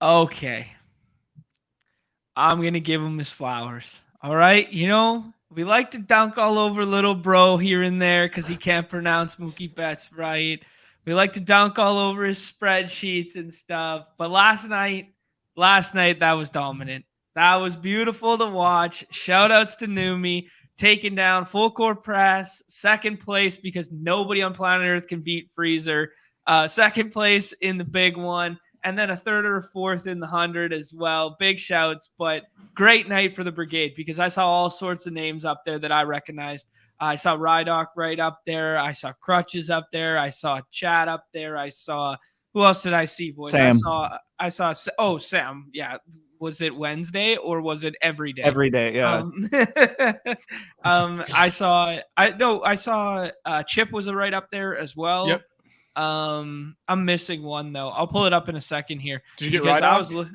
Okay. I'm going to give him his flowers. All right. We like to dunk all over little bro here and there because he can't pronounce Mookie Betts right. We like to dunk all over his spreadsheets and stuff. But last night, that was dominant. That was beautiful to watch. Shout outs to Numi taking down full court press, second place because nobody on planet Earth can beat Freezer. Second place in the big one, and then a third or a fourth in the 100 as well. Big shouts, but great night for the Brigade because I saw all sorts of names up there that I recognized. I saw Rydock right up there. I saw Crutches up there. I saw Chad up there. I saw who else did I see, boys? Sam. I saw Sam. Yeah. Was it Wednesday or was it every day? Every day, yeah. I saw Chip was right up there as well. Yep. I'm missing one though. I'll pull it up in a second here. Did you get Rydock?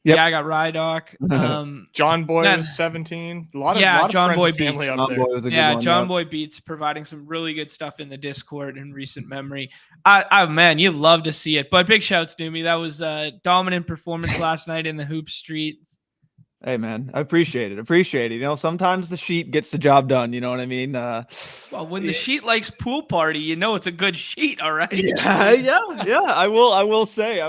Yep. Yeah, I got Rydock. John Boy was 17. A lot of John friends Boy and family Beats. up there. John Boy Beats providing some really good stuff in the Discord in recent memory. Man, you love to see it. But big shouts to me. That was a dominant performance last night in the hoop streets. Hey, man, I appreciate it. Sometimes the sheet gets the job done. You know what I mean? Well, when the sheet likes pool party, it's a good sheet. All right. Yeah. I will say.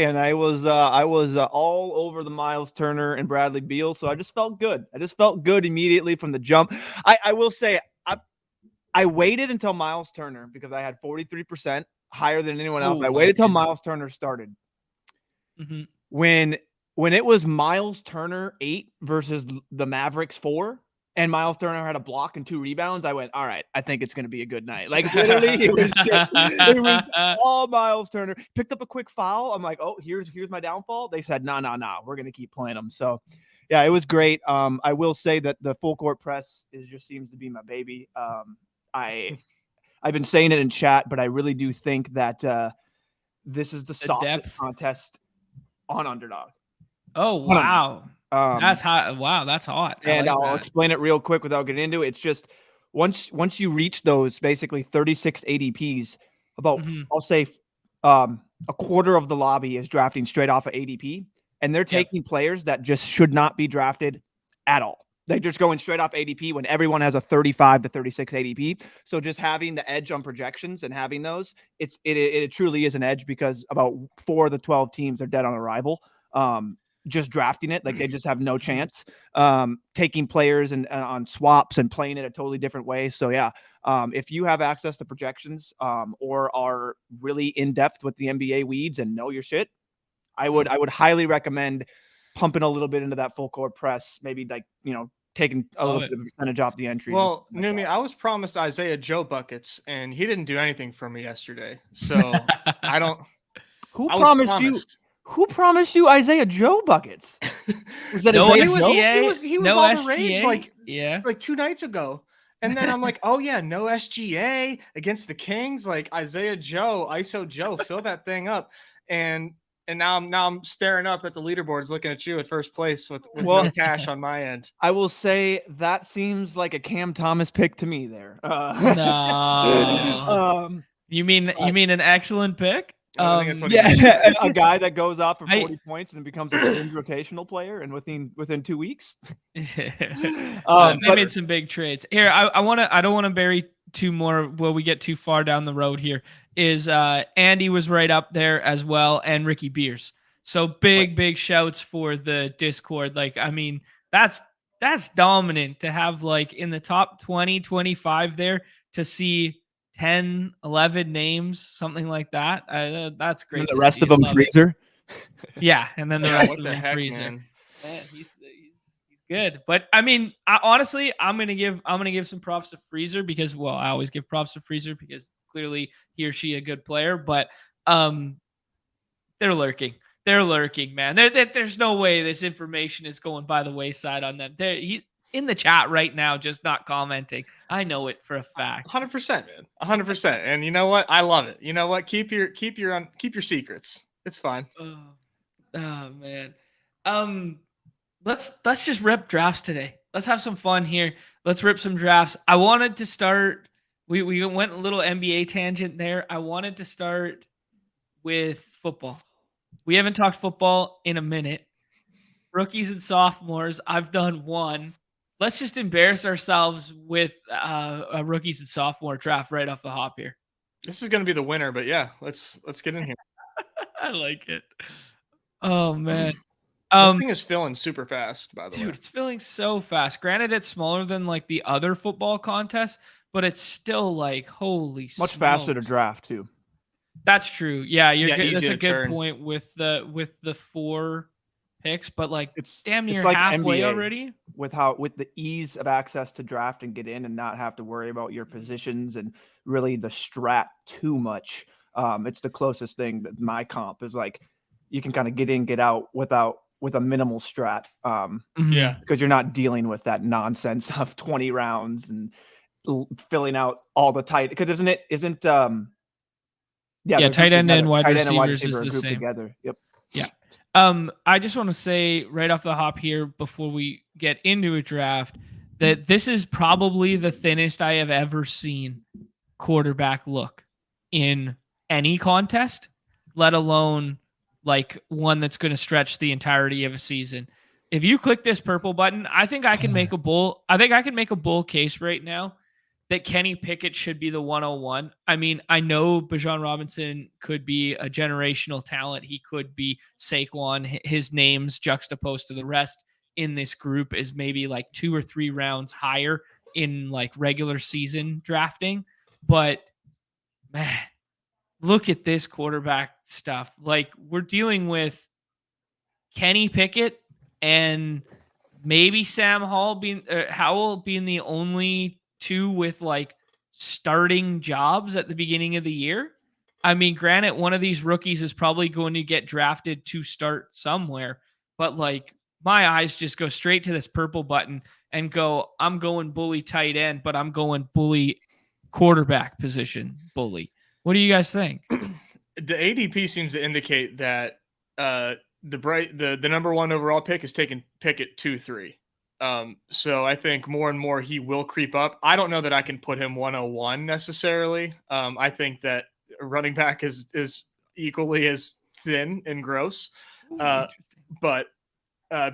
And I was all over the Miles Turner and Bradley Beal. So I just felt good. Immediately from the jump. I will say I waited until Miles Turner because I had 43% higher than anyone else. I waited till Miles Turner started. Mm-hmm. When it was Miles Turner 8 versus the Mavericks 4, and Miles Turner had a block and 2 rebounds, I went, all right, I think it's going to be a good night. Like, literally, it was all Miles Turner. Picked up a quick foul. I'm like, oh, here's my downfall. They said, no, we're going to keep playing them. So, yeah, it was great. I will say that the full court press just seems to be my baby. I've been saying it in chat, but I really do think that this is the softest contest on Underdog. Oh, wow. That's hot. Wow, that's hot. And I'll explain it real quick without getting into it. It's just once you reach those basically 36 ADPs, about I'll say a quarter of the lobby is drafting straight off of ADP, and they're taking players that just should not be drafted at all. They're just going straight off ADP when everyone has a 35 to 36 ADP. So just having the edge on projections and having those, it truly is an edge because about 4 of the 12 teams are dead on arrival. Just drafting it, like they just have no chance. Taking players and on swaps and playing it a totally different way. So yeah, if you have access to projections or are really in depth with the NBA weeds and know your shit, I would highly recommend pumping a little bit into that full court press. Maybe taking a little bit of a percentage off the entry. Well, Numi, I was promised Isaiah Joe buckets, and he didn't do anything for me yesterday. So I don't. Who promised you Isaiah Joe buckets? Was that no SGA? He was no all the rage like 2 nights ago. And then I'm like, oh yeah, no SGA against the Kings. Like Isaiah Joe, ISO Joe, fill that thing up. And now I'm staring up at the leaderboards looking at you at first place with no cash on my end. I will say that seems like a Cam Thomas pick to me there. No. You mean an excellent pick? A guy that goes off for 40 points and becomes a rotational player, and within 2 weeks. They made some big trades. Here, I don't want to bury two more. Will we get too far down the road here? Is Andy was right up there as well, and Ricky Beers. So big shouts for the Discord. Like, I mean, that's dominant to have like in the top 20, 25 there to see 10, 11 names, something like that. That's great. And the rest of them Freezer. Yeah, and then the rest of them Freezer. Man, he's good. But I mean, honestly, I'm gonna give some props to Freezer because I always give props to Freezer because clearly he or she a good player. But they're lurking. They're lurking, man. There's no way this information is going by the wayside on them. He in the chat right now, just not commenting. I know it for a fact. 100%, man. 100%. And you know what? I love it. You know what? Keep your secrets. It's fine. Oh man. Let's just rip drafts today. Let's have some fun here. Let's rip some drafts. I wanted to start. We went a little NBA tangent there. I wanted to start with football. We haven't talked football in a minute. Rookies and sophomores, I've done one. Let's just embarrass ourselves with a rookies and sophomore draft right off the hop here. This is going to be the winner, but yeah, let's get in here. I like it. Oh man. This thing is filling super fast, by the way. Dude, it's filling so fast. Granted, it's smaller than like the other football contests, but it's still like holy much smokes. faster to draft too. That's true. Yeah, that's a good turn. point with the 4 picks, but like it's damn near like halfway NBA already. With the ease of access to draft and get in and not have to worry about your positions and really the strat too much. It's the closest thing that my comp is like you can kind of get in, get out with a minimal strat. Yeah, because you're not dealing with that nonsense of 20 rounds and filling out all the tight. Because isn't tight end and wide tight end and wide receivers receiver is the grouped same together. Yep. Yeah. I just want to say right off the hop here before we get into a draft that this is probably the thinnest I have ever seen quarterback look in any contest, let alone like one that's going to stretch the entirety of a season. If you click this purple button, I think I can make a bull case right now that Kenny Pickett should be the 101. I mean, I know Bijan Robinson could be a generational talent. He could be Saquon. His name's juxtaposed to the rest in this group is maybe like 2 or 3 rounds higher in like regular season drafting. But man, look at this quarterback stuff. Like we're dealing with Kenny Pickett and maybe Sam Howell being the only 2 with like starting jobs at the beginning of the year. I mean, granted, one of these rookies is probably going to get drafted to start somewhere, but like my eyes just go straight to this purple button and go, I'm going bully tight end, but I'm going bully quarterback position bully. What do you guys think? The ADP seems to indicate that the number 1 overall pick is taking Pickett 2-3. So I think more and more he will creep up. I don't know that I can put him 101 necessarily. I think that running back is equally as thin and gross. But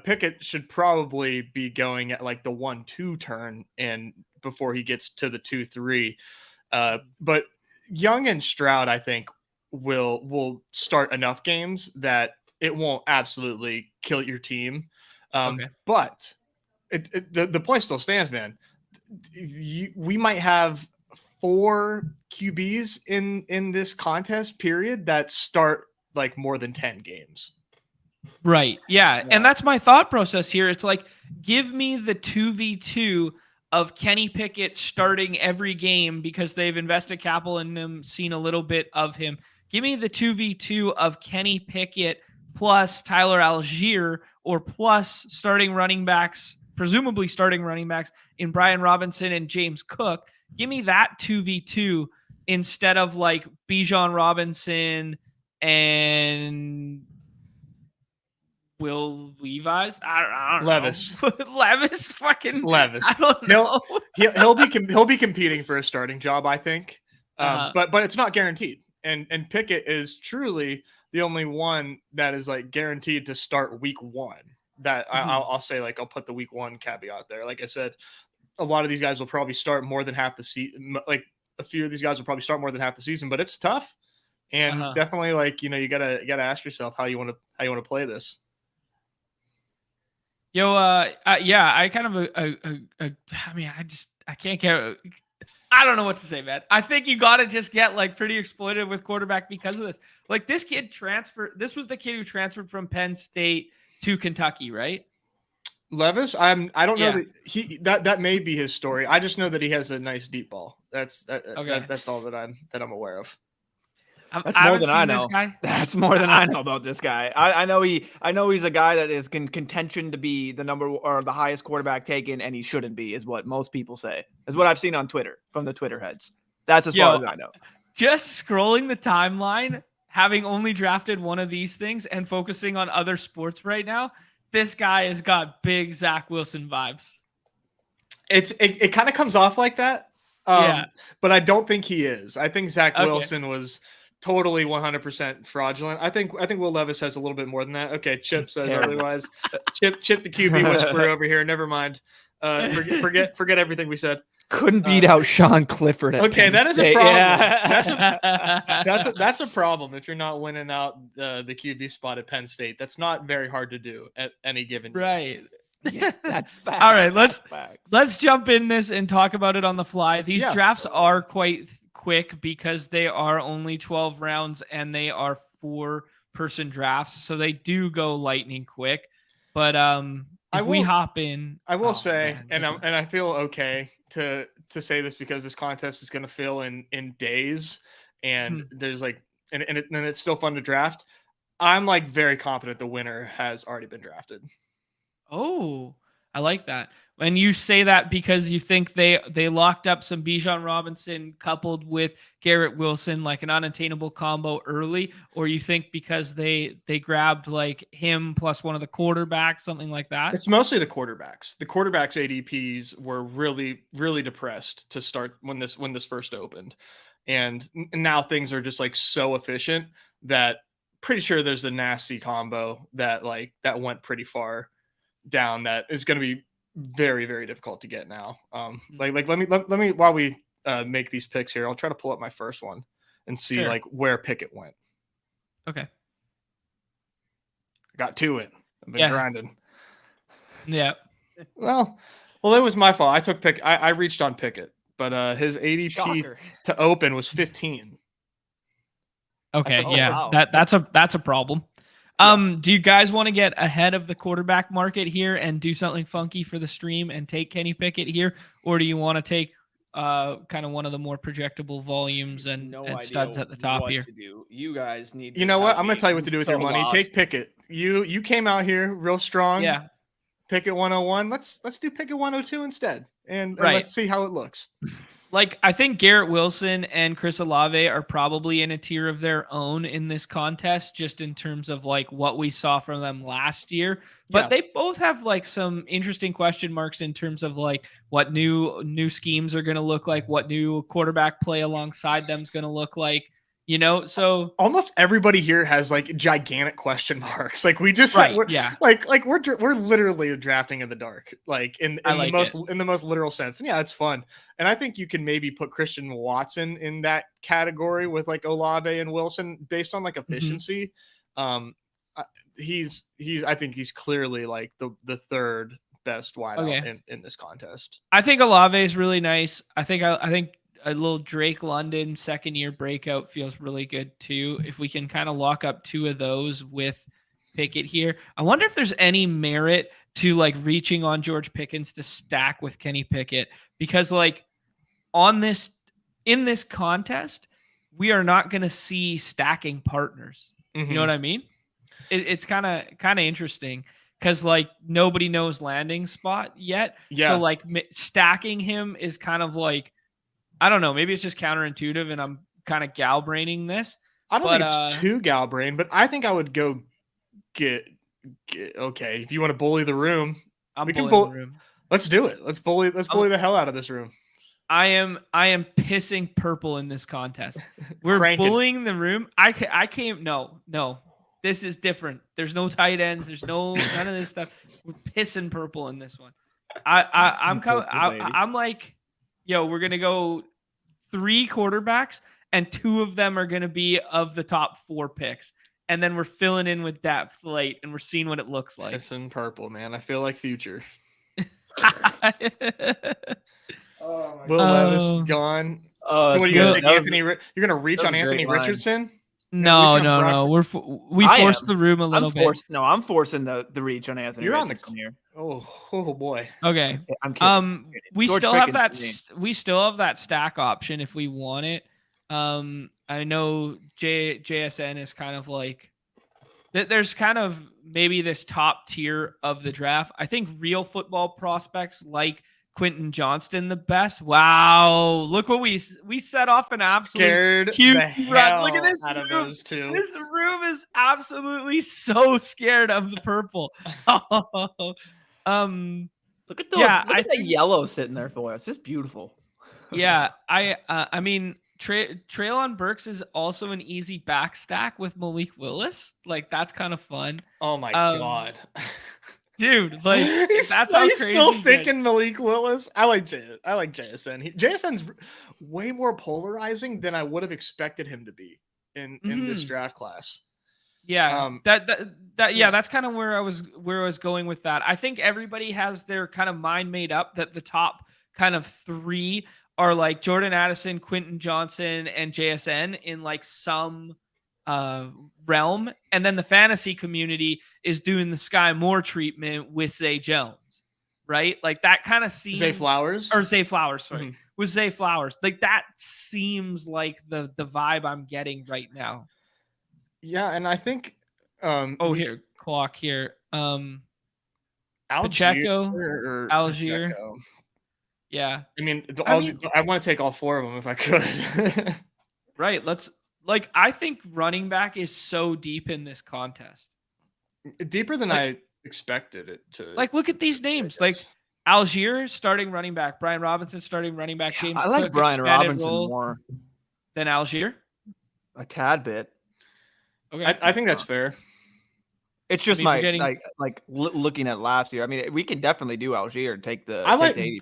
Pickett should probably be going at like the 1-2 turn and before he gets to the 2-3. But Young and Stroud, I think, will start enough games that it won't absolutely kill your team. But the point still stands, man. We might have 4 QBs in this contest period that start like more than 10 games. Right. Yeah. And that's my thought process here. It's like, give me the 2v2 of Kenny Pickett starting every game because they've invested capital in him, seen a little bit of him. Give me the 2v2 of Kenny Pickett plus Tyler Algier or plus presumably starting running backs in Brian Robinson and James Cook. Give me that 2v2 instead of like Bijan Robinson and Will Levis. I don't Levis. know. Levis. I don't know. He'll be competing for a starting job, I think. But it's not guaranteed. And Pickett is truly the only one that is like guaranteed to start week 1. That I'll say, like, I'll put the week 1 caveat there. Like I said, a lot of these guys will probably start more than half the season. Like a few of these guys will probably start more than half the season, but it's tough. And definitely, like, you gotta ask yourself how you want to play this. Yo, I kind of I mean, I can't care. I don't know what to say, man. I think you got to just get like pretty exploited with quarterback because of this. Like this kid transferred. This was the kid who transferred from Penn State to Kentucky, right? Levis, I don't know that that may be his story. I just know that he has a nice deep ball. That's all that I'm aware of. That's more than I know. That's more than I know about this guy. I know he's a guy that is in contention to be the number or the highest quarterback taken, and he shouldn't be, is what most people say. Is what I've seen on Twitter from the Twitter heads. That's as far as I know. Just scrolling the timeline, having only drafted one of these things and focusing on other sports right now, this guy has got big Zach Wilson vibes. It kind of comes off like that. But I don't think he is. I think Zach Wilson was totally 100% fraudulent. I think Will Levis has a little bit more than that. Okay, Chip says otherwise. Chip the QB whisperer over here. Never mind. Forget everything we said. Couldn't beat out Sean Clifford. Okay, that is a problem. Yeah. That's a problem if you're not winning out the QB spot at Penn State. That's not very hard to do at any given year. Right. Yeah, that's fact. All right, let's jump in this and talk about it on the fly. These drafts are quite quick because they are only 12 rounds and they are 4-person drafts, so they do go lightning quick. But we hop in, I will say, man, and I feel okay to say this because this contest is going to fill in days, and there's like, and it's still fun to draft. I'm like very confident the winner has already been drafted. Oh, I like that. And you say that because you think they locked up some Bijan Robinson coupled with Garrett Wilson, like an unattainable combo early, or you think because they grabbed like him plus one of the quarterbacks, something like that? It's mostly the quarterbacks. The quarterbacks ADPs were really, really depressed to start when this first opened. And now things are just like so efficient that pretty sure there's a nasty combo that went pretty far down that is going to be very, very difficult to get now. Let me while we make these picks here, I'll try to pull up my first one and see like where Pickett went. Okay. I got 2 in. I've been grinding. Yeah. Well, it was my fault. I took Pickett. I reached on Pickett, but his ADP to open was 15. Okay. That's a problem. Do you guys want to get ahead of the quarterback market here and do something funky for the stream and take Kenny Pickett here? Or do you want to take kind of one of the more projectable volumes and studs at the top here? You guys need. You know what? I'm going to tell you what to do with your money. Take Pickett. You came out here real strong. Yeah. Pickett 101. Let's do Pickett 102 instead, and let's see how it looks. Like, I think Garrett Wilson and Chris Olave are probably in a tier of their own in this contest, just in terms of like what we saw from them last year. But they both have like some interesting question marks in terms of like what new schemes are going to look like, what new quarterback play alongside them is going to look like. You know, so almost everybody here has like gigantic question marks. Like we just like we're literally drafting in the dark, like in the most literal sense. And yeah, it's fun. And I think you can maybe put Christian Watson in that category with like Olave and Wilson based on like efficiency. I think he's clearly like the third best wideout in this contest. I think Olave is really nice. I think a little Drake London second-year breakout feels really good too. If we can kind of lock up 2 of those with Pickett here. I wonder if there's any merit to like reaching on George Pickens to stack with Kenny Pickett, because like in this contest, we are not going to see stacking partners. You know what I mean? It's kind of interesting because like nobody knows landing spot yet. Yeah. So like stacking him is kind of like, I don't know. Maybe it's just counterintuitive, and I'm kind of gal braining this. I don't think it's too gal brain, but I think I would go get okay. If you want to bully the room, we can bully the room. Let's do it. Let's bully the hell out of this room. I am pissing purple in this contest. We're bullying the room. I can't. No. This is different. There's no tight ends. There's none of this stuff. We're pissing purple in this one. I'm like, yo, we're going to go 3 quarterbacks, and 2 of them are going to be of the top 4 picks. And then we're filling in with depth late, and we're seeing what it looks like. It's in purple, man. I feel like future. Will Levis gone. So what are you going to take, Anthony? You're going to reach on Anthony Richardson? No. We forced the room a little bit. No, I'm forcing the reach on Anthony. You're Richardson on the here. Oh boy. Okay. I'm kidding. We still have that stack option if we want it. I know JSN is kind of like there's kind of maybe this top tier of the draft. I think real football prospects like Quentin Johnston the best. Wow, look what we set off an absolute huge run. Look at this room. Of those 2. This room is absolutely so scared of the purple. Look at those. Look at that yellow sitting there for us. It's beautiful. Yeah, I mean, Treylon Burks is also an easy back stack with Malik Willis. Like that's kind of fun. Oh my god. Dude, like he's that's how crazy. Still thinking Malik Willis. I like JSN. JSN's way more polarizing than I would have expected him to be in this draft class. Yeah, that's kind of where I was going with that. I think everybody has their kind of mind made up that the top kind of 3 are like Jordan Addison, Quentin Johnston, and JSN in like some realm, and then the fantasy community is doing the Sky Moore treatment with Zay Jones, right? Like that kind of seems Zay Flowers, sorry, with Zay Flowers. Like that seems like the vibe I'm getting right now. Yeah, and I think here Algier. Yeah. I mean, I want to take all 4 of them if I could. Right. I think running back is so deep in this contest. Deeper than I expected it to. Like, look at these names. Like Algier starting running back, Brian Robinson starting running back, James I like Cook, Brian Robinson more than Algier. A tad bit. Okay. I think that's fair. It's just looking at last year. I mean, we can definitely do Algier and take the.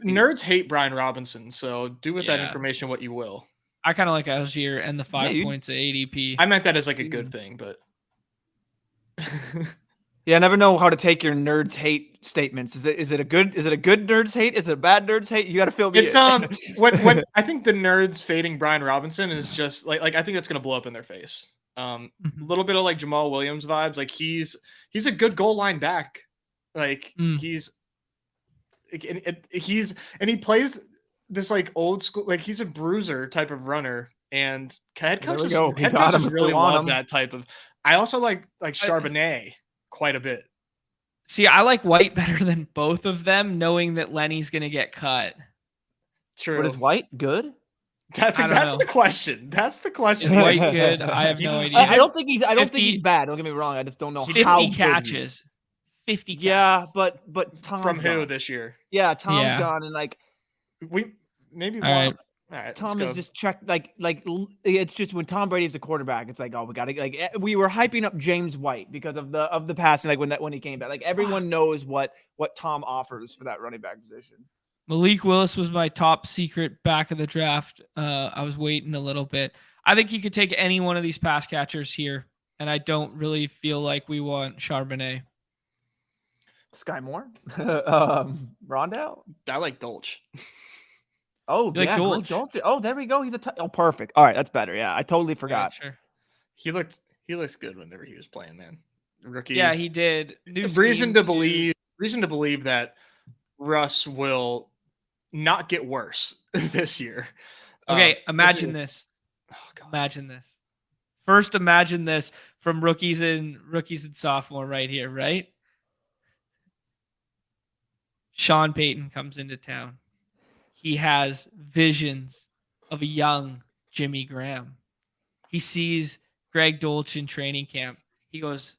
Nerds hate Brian Robinson, so do with that information what you will. I kind of like Algier and the 5 points at ADP. I meant that as like a good thing, but I never know how to take your nerds hate statements. Is it a good nerds hate? Is it a bad nerds hate? You got to fill me. It's when I think the nerds fading Brian Robinson is just like I think that's gonna blow up in their face. A little bit of like Jamal Williams vibes. Like he's a good goal line back. Like he plays this like old school, like he's a bruiser type of runner, and head coaches really love that type of. I also like Charbonnet quite a bit. See, I like White better than both of them, knowing that Lenny's gonna get cut. True. But is White good? That's the question. That's the question. Is White good? I have no idea. I don't think he's bad. Don't get me wrong. I just don't know 50 how catches. 50 catches. Yeah, but Tom's from gone. Who this year? Yeah, Tom's gone, and like we maybe all right. All right, Tom is just checked like it's just when Tom Brady's the quarterback, it's like, oh, we gotta like we were hyping up James White because of the passing, like when he came back. Like everyone knows what Tom offers for that running back position. Malik Willis was my top secret back of the draft. I was waiting a little bit. I think you could take any one of these pass catchers here, and I don't really feel like we want Charbonnet. Sky Moore? Rondell? I like Dolce. Oh, you like Dolce? Oh, there we go. He's perfect. All right, that's better. Yeah, I totally forgot. Yeah, sure. He looks good whenever he was playing, man. Rookie. Yeah, he did. Reason to believe that Russ will not get worse this year. Okay, imagine this. Oh, God. Imagine this. First, imagine this from rookies and sophomore right here, right? Sean Payton comes into town. He has visions of a young Jimmy Graham. He sees Greg Dolce in training camp. He goes,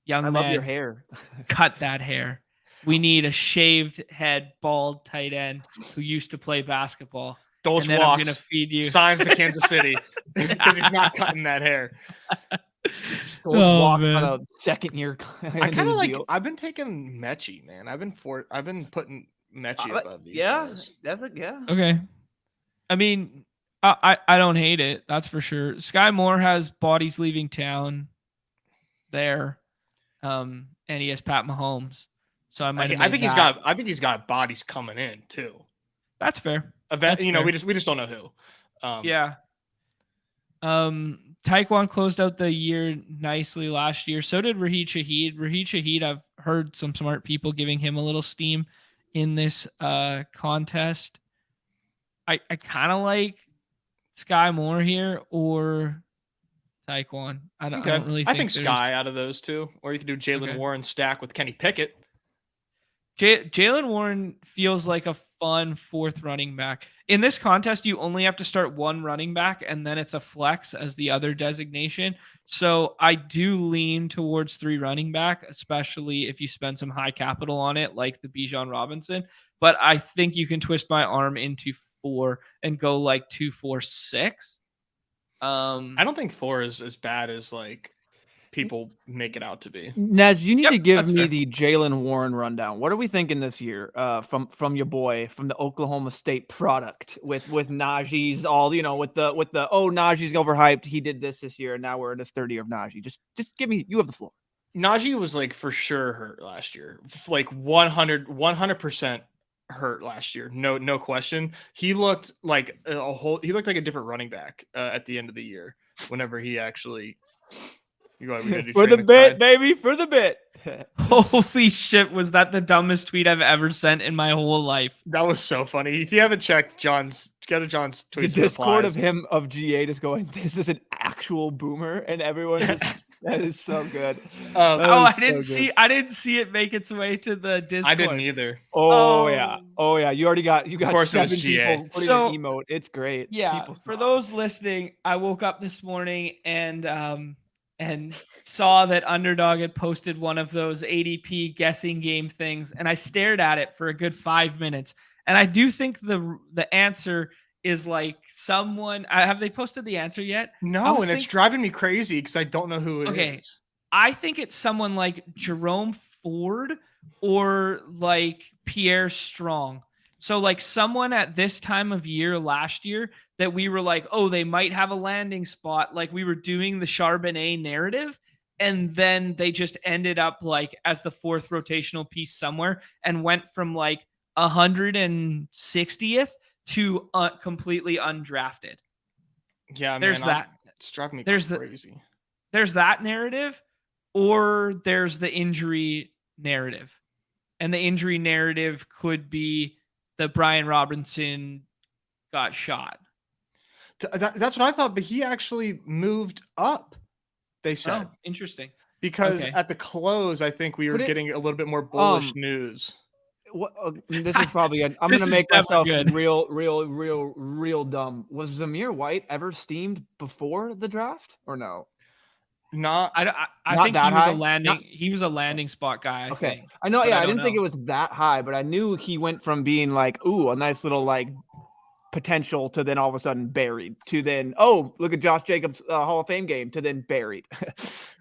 young man, I love your hair. Cut that hair. We need a shaved head, bald tight end who used to play basketball. Dolce and then walks, I'm gonna feed you. Signs to Kansas City because he's not cutting that hair. Dolce walk on a second year. I kind of like. I've been taking Mechie, man. I've been putting Mechie above these guys. Okay. I mean, I don't hate it. That's for sure. Sky Moore has bodies leaving town there, and he has Pat Mahomes. So I think he's got bodies coming in too. That's fair. That's fair. We just don't know who. Yeah. Taekwon closed out the year nicely last year. So did Raheed Shaheed. Raheed Shaheed, I've heard some smart people giving him a little steam in this contest. I kind of like Sky Moore here or Taekwon. I don't really think I think Sky out of those two. Or you could do Jalen Warren stack with Kenny Pickett. Jalen Warren feels like a fun fourth running back. In this contest, you only have to start one running back, and then it's a flex as the other designation. So I do lean towards 3 running back, especially if you spend some high capital on it, like the Bijan Robinson. But I think you can twist my arm into 4 and go like 2, 4, 6. I don't think 4 is as bad as like people make it out to be. Nez, you need to give me the Jaylen Warren rundown. What are we thinking this year from your boy, from the Oklahoma State product with Najee's all, with the Najee's overhyped. He did this year, and now we're in his third year of Najee. Just give me, you have the floor. Najee was like for sure hurt last year, like 100% hurt last year. No question. He looked like he looked like a different running back at the end of the year whenever he actually. For the bit, baby, for the bit. Holy shit, was that the dumbest tweet I've ever sent in my whole life? That was so funny. If you haven't checked John's tweets, the Discord of GA just going, this is an actual boomer, and everyone just that is so good. I didn't see it make its way to the Discord. I didn't either. Oh yeah. You got of course 7 it was GA. people putting an emote. It's great. Yeah. For those listening, I woke up this morning and saw that Underdog had posted one of those ADP guessing game things, and I stared at it for a good 5 minutes. And I do think the answer is like someone. Have they posted the answer yet? No, and it's driving me crazy because I don't know who it is. I think it's someone like Jerome Ford or like Pierre Strong. So like someone at this time of year last year that we were like, oh, they might have a landing spot. Like we were doing the Charbonnet narrative, and then they just ended up like as the 4th rotational piece somewhere and went from like 160th to completely undrafted. Yeah, there's that. It's driving me crazy. There's that narrative, or there's the injury narrative, and the injury narrative could be that Brian Robinson got shot. That's what I thought, but he actually moved up. They said. Oh, interesting. Because at the close, I think we were getting a little bit more bullish news. This is probably I'm going to make myself real dumb. Was Zamir White ever steamed before the draft or no? I think he was a landing. He was a landing spot guy. I think. I know. Yeah, I didn't think it was that high, but I knew he went from being like, ooh, a nice little like potential to then all of a sudden buried to then, oh, look at Josh Jacobs Hall of Fame game to then buried.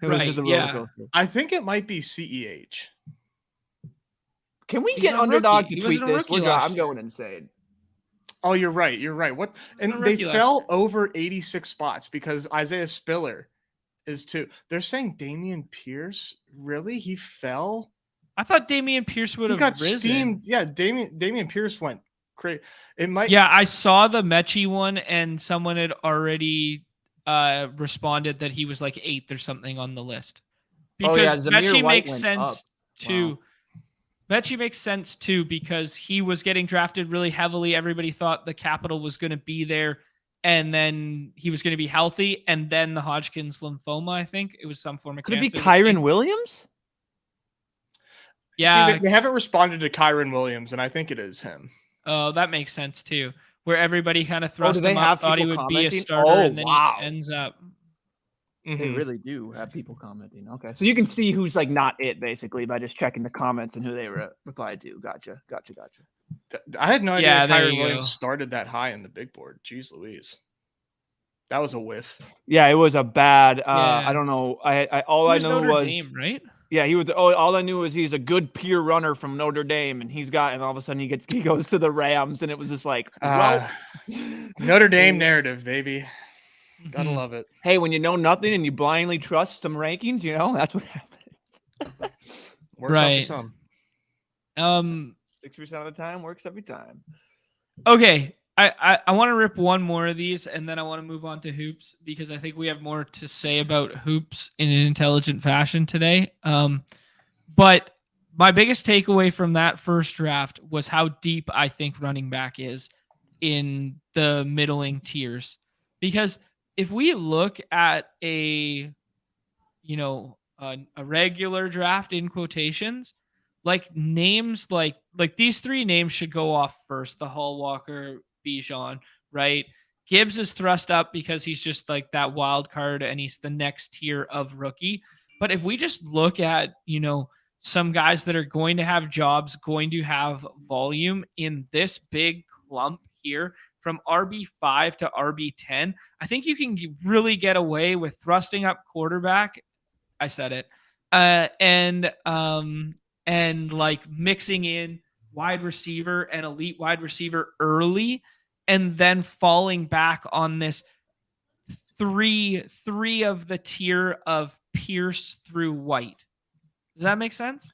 I think it might be CEH. Can we get Underdog to tweet this? I'm going insane. Oh, you're right. What? And they fell over 86 spots because Isaiah Spiller is 2. They're saying Dameon Pierce. Really? He fell? I thought Dameon Pierce would have risen. Steamed. Yeah, Dameon Pierce went crazy. It might. Yeah, I saw the Mechie one, and someone had already responded that he was like 8th or something on the list. Because Mechie makes sense too. Wow. Vetri makes sense too because he was getting drafted really heavily. Everybody thought the capital was going to be there, and then he was going to be healthy, and then the Hodgkin's lymphoma. I think it was some form of cancer. Could it be Kyron Williams? Yeah, see, they haven't responded to Kyron Williams, and I think it is him. Oh, that makes sense too. Where everybody kind of thrust him up, thought he would be a starter, and then he ends up. They really do have people commenting. Okay. So you can see who's like not it basically by just checking the comments and who they replied to. Gotcha. I had no idea Kyron Williams started that high in the big board. Jeez Louise. That was a whiff. Yeah, it was a bad I don't know. All I know was Dame, right? Yeah, he was all I knew was he's a good pure runner from Notre Dame, and all of a sudden he goes to the Rams, and it was just like Notre Dame narrative, baby. Gotta love it. Hey, when you know nothing and you blindly trust some rankings, that's what happens. Works out for some. 6% of the time works every time. Okay. I want to rip one more of these, and then I want to move on to hoops because I think we have more to say about hoops in an intelligent fashion today. But my biggest takeaway from that first draft was how deep I think running back is in the middling tiers. Because if we look at a regular draft in quotations, like names like these 3 names should go off first: the Hall, Walker, Bijan, right? Gibbs is thrust up because he's just like that wild card and he's the next tier of rookie. But if we just look at, some guys that are going to have jobs, going to have volume in this big clump here, from RB5 to RB10, I think you can really get away with thrusting up quarterback. I said it. And like mixing in wide receiver and elite wide receiver early, and then falling back on this three of the tier of Pierce through White. Does that make sense?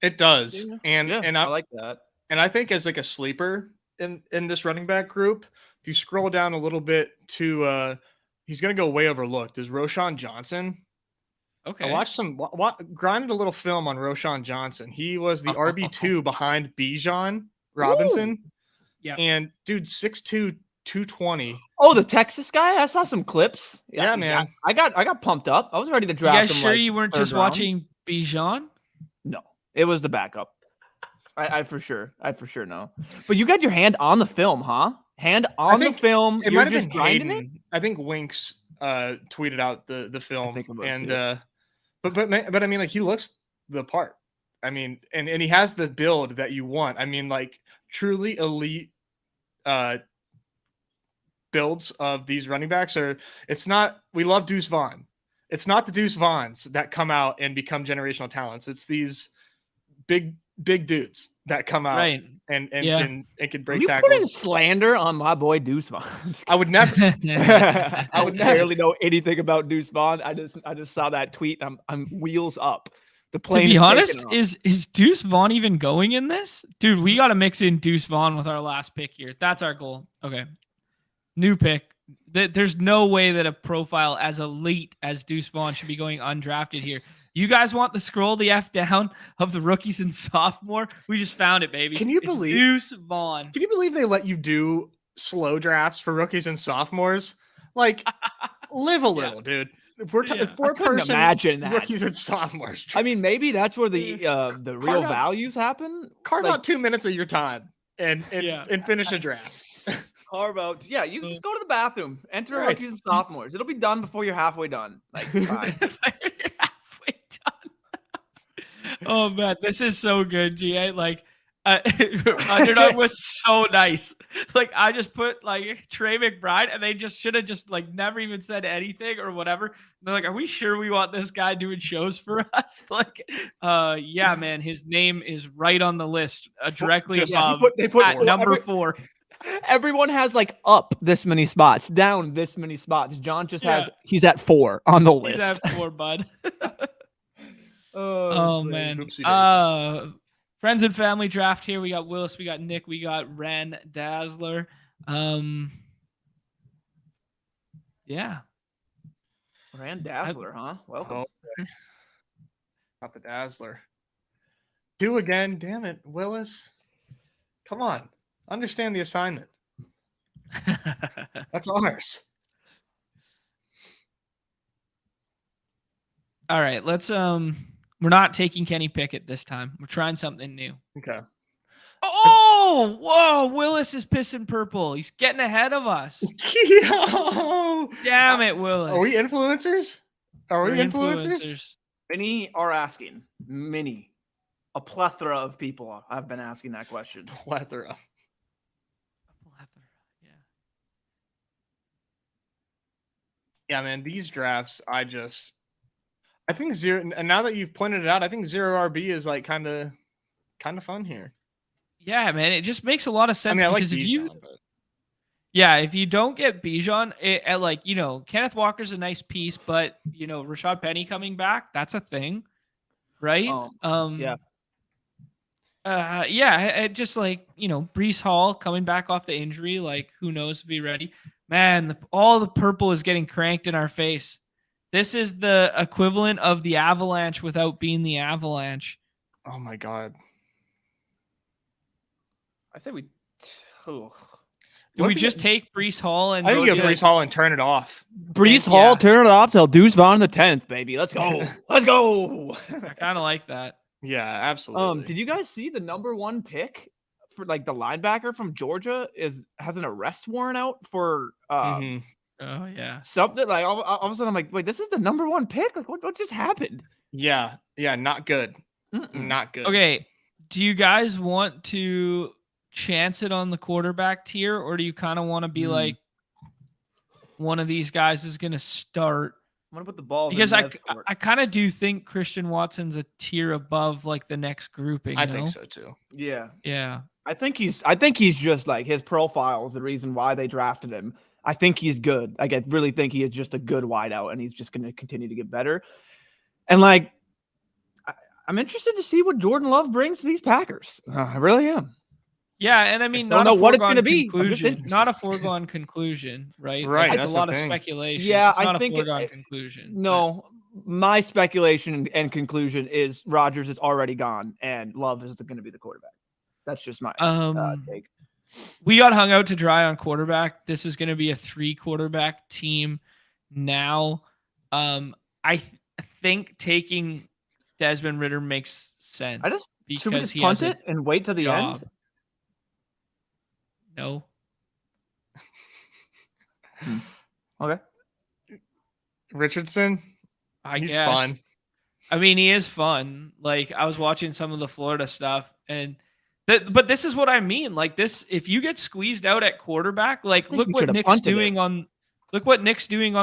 It does. Yeah. And I like that. And I think as like a sleeper in this running back group, if you scroll down a little bit to he's going to go way overlooked, is Roschon Johnson. Okay. I watched grinded a little film on Roschon Johnson. He was the RB2 behind Bijan Robinson. Yeah. And dude, 6'2", 220. Oh, the Texas guy? I saw some clips. Yeah, man. I got pumped up. I was ready to draft him. You guys sure you weren't just watching Bijan? No, it was the backup. I for sure know. But you got your hand on the film, huh? Hand on the film. It might have been Hayden. I think Winks tweeted out the film, and but I mean, like, he looks the part. I mean, and he has the build that you want. I mean, like, truly elite builds of these running backs are. It's not. We love Deuce Vaughn. It's not the Deuce Vaughns that come out and become generational talents. It's these big dudes that come out and can break tackles. You putting slander on my boy Deuce Vaughn? I would never. I would barely know anything about Deuce Vaughn. I just saw that tweet. I'm wheels up. The plane. To be honest, is Deuce Vaughn even going in this? Dude, we got to mix in Deuce Vaughn with our last pick here. That's our goal. Okay, new pick. There's no way that a profile as elite as Deuce Vaughn should be going undrafted here. You guys want the scroll the F down of the rookies and sophomore? We just found it, baby. Can you believe Deuce Vaughn? Can you believe they let you do slow drafts for rookies and sophomores? Like, live a little, dude. We're four-person imagine that. Rookies and sophomores. I mean, maybe that's where the real values happen. Carve out 2 minutes of your time and finish a draft. Carve out. Yeah, you just go to the bathroom, enter rookies and sophomores. It'll be done before you're halfway done. Like, fine. Oh man, this is so good, GA. Like, Underdog was so nice. Like, I just put like Trey McBride, and they just should have just like never even said anything or whatever. They're like, "Are we sure we want this guy doing shows for us?" Like, yeah, man, his name is right on the list, directly above. They put at number 4. Everyone has like up this many spots, down this many spots. John just has. He's at 4 on the list. He's at 4, bud. Oh man. Friends and family draft here. We got Willis, we got Nick, we got Ren Dazzler. Yeah. Ren Dazzler, huh? Welcome. Not the Dazzler. Do again, damn it, Willis. Come on. Understand the assignment. That's ours. All right, let's we're not taking Kenny Pickett this time. We're trying something new. Okay. Oh, whoa, Willis is pissing purple. He's getting ahead of us. Yo! Damn it, Willis. Are we influencers? We're influencers? Many are asking. Many. A plethora of people have been asking that question. Plethora. Yeah. Yeah, man, these drafts, I think zero, and now that you've pointed it out, I think 0 RB is like kind of fun here. Yeah, man, it just makes a lot of sense. I mean, because I like Bijan, if you don't get Bijan, like, you know, Kenneth Walker's a nice piece, but you know, Rashad Penny coming back, that's a thing, right? It just like, you know, Breece Hall coming back off the injury, like, who knows if he's ready. Man, all the purple is getting cranked in our face. This is the equivalent of the Avalanche without being the Avalanche. Oh my God. I say we. Do we just take Breece Hall and? I think you have Breece Hall and turn it off. Breece Hall, turn it off till Deuce Vaughn the 10th, baby. Let's go. Let's go. I kind of like that. Yeah, absolutely. Did you guys see the number 1 pick for like the linebacker from Georgia has an arrest warrant out for Oh yeah, something like all of a sudden I'm like, wait, this is the number 1 pick? Like what just happened? Yeah, not good. Not good. Okay, do you guys want to chance it on the quarterback tier, or do you kind of want to be like one of these guys is going to start? I'm going to put the ball because I kind of do think Christian Watson's a tier above like the next grouping. I think so too. Yeah. Yeah. I think he's just like his profile is the reason why they drafted him. I think he's good. Like, I really think he is just a good wideout, and he's just going to continue to get better. And like, I'm interested to see what Jordan Love brings to these Packers. I really am. Yeah, and I mean, don't know what it's going to be. Not a foregone conclusion, right? Right. Like, it's a lot of speculation. Yeah, it's not I think a foregone conclusion. No, my speculation and conclusion is Rodgers is already gone, and Love is going to be the quarterback. That's just my take. We got hung out to dry on quarterback. This is going to be a 3 quarterback team now. I think taking Desmond Ridder makes sense. Should we just punt it and wait till the end? No. Okay. Richardson? He's fun. I mean, he is fun. Like, I was watching some of the Florida stuff, and but this is what I mean. Like, this, if you get squeezed out at quarterback, like, look what Nick's doing on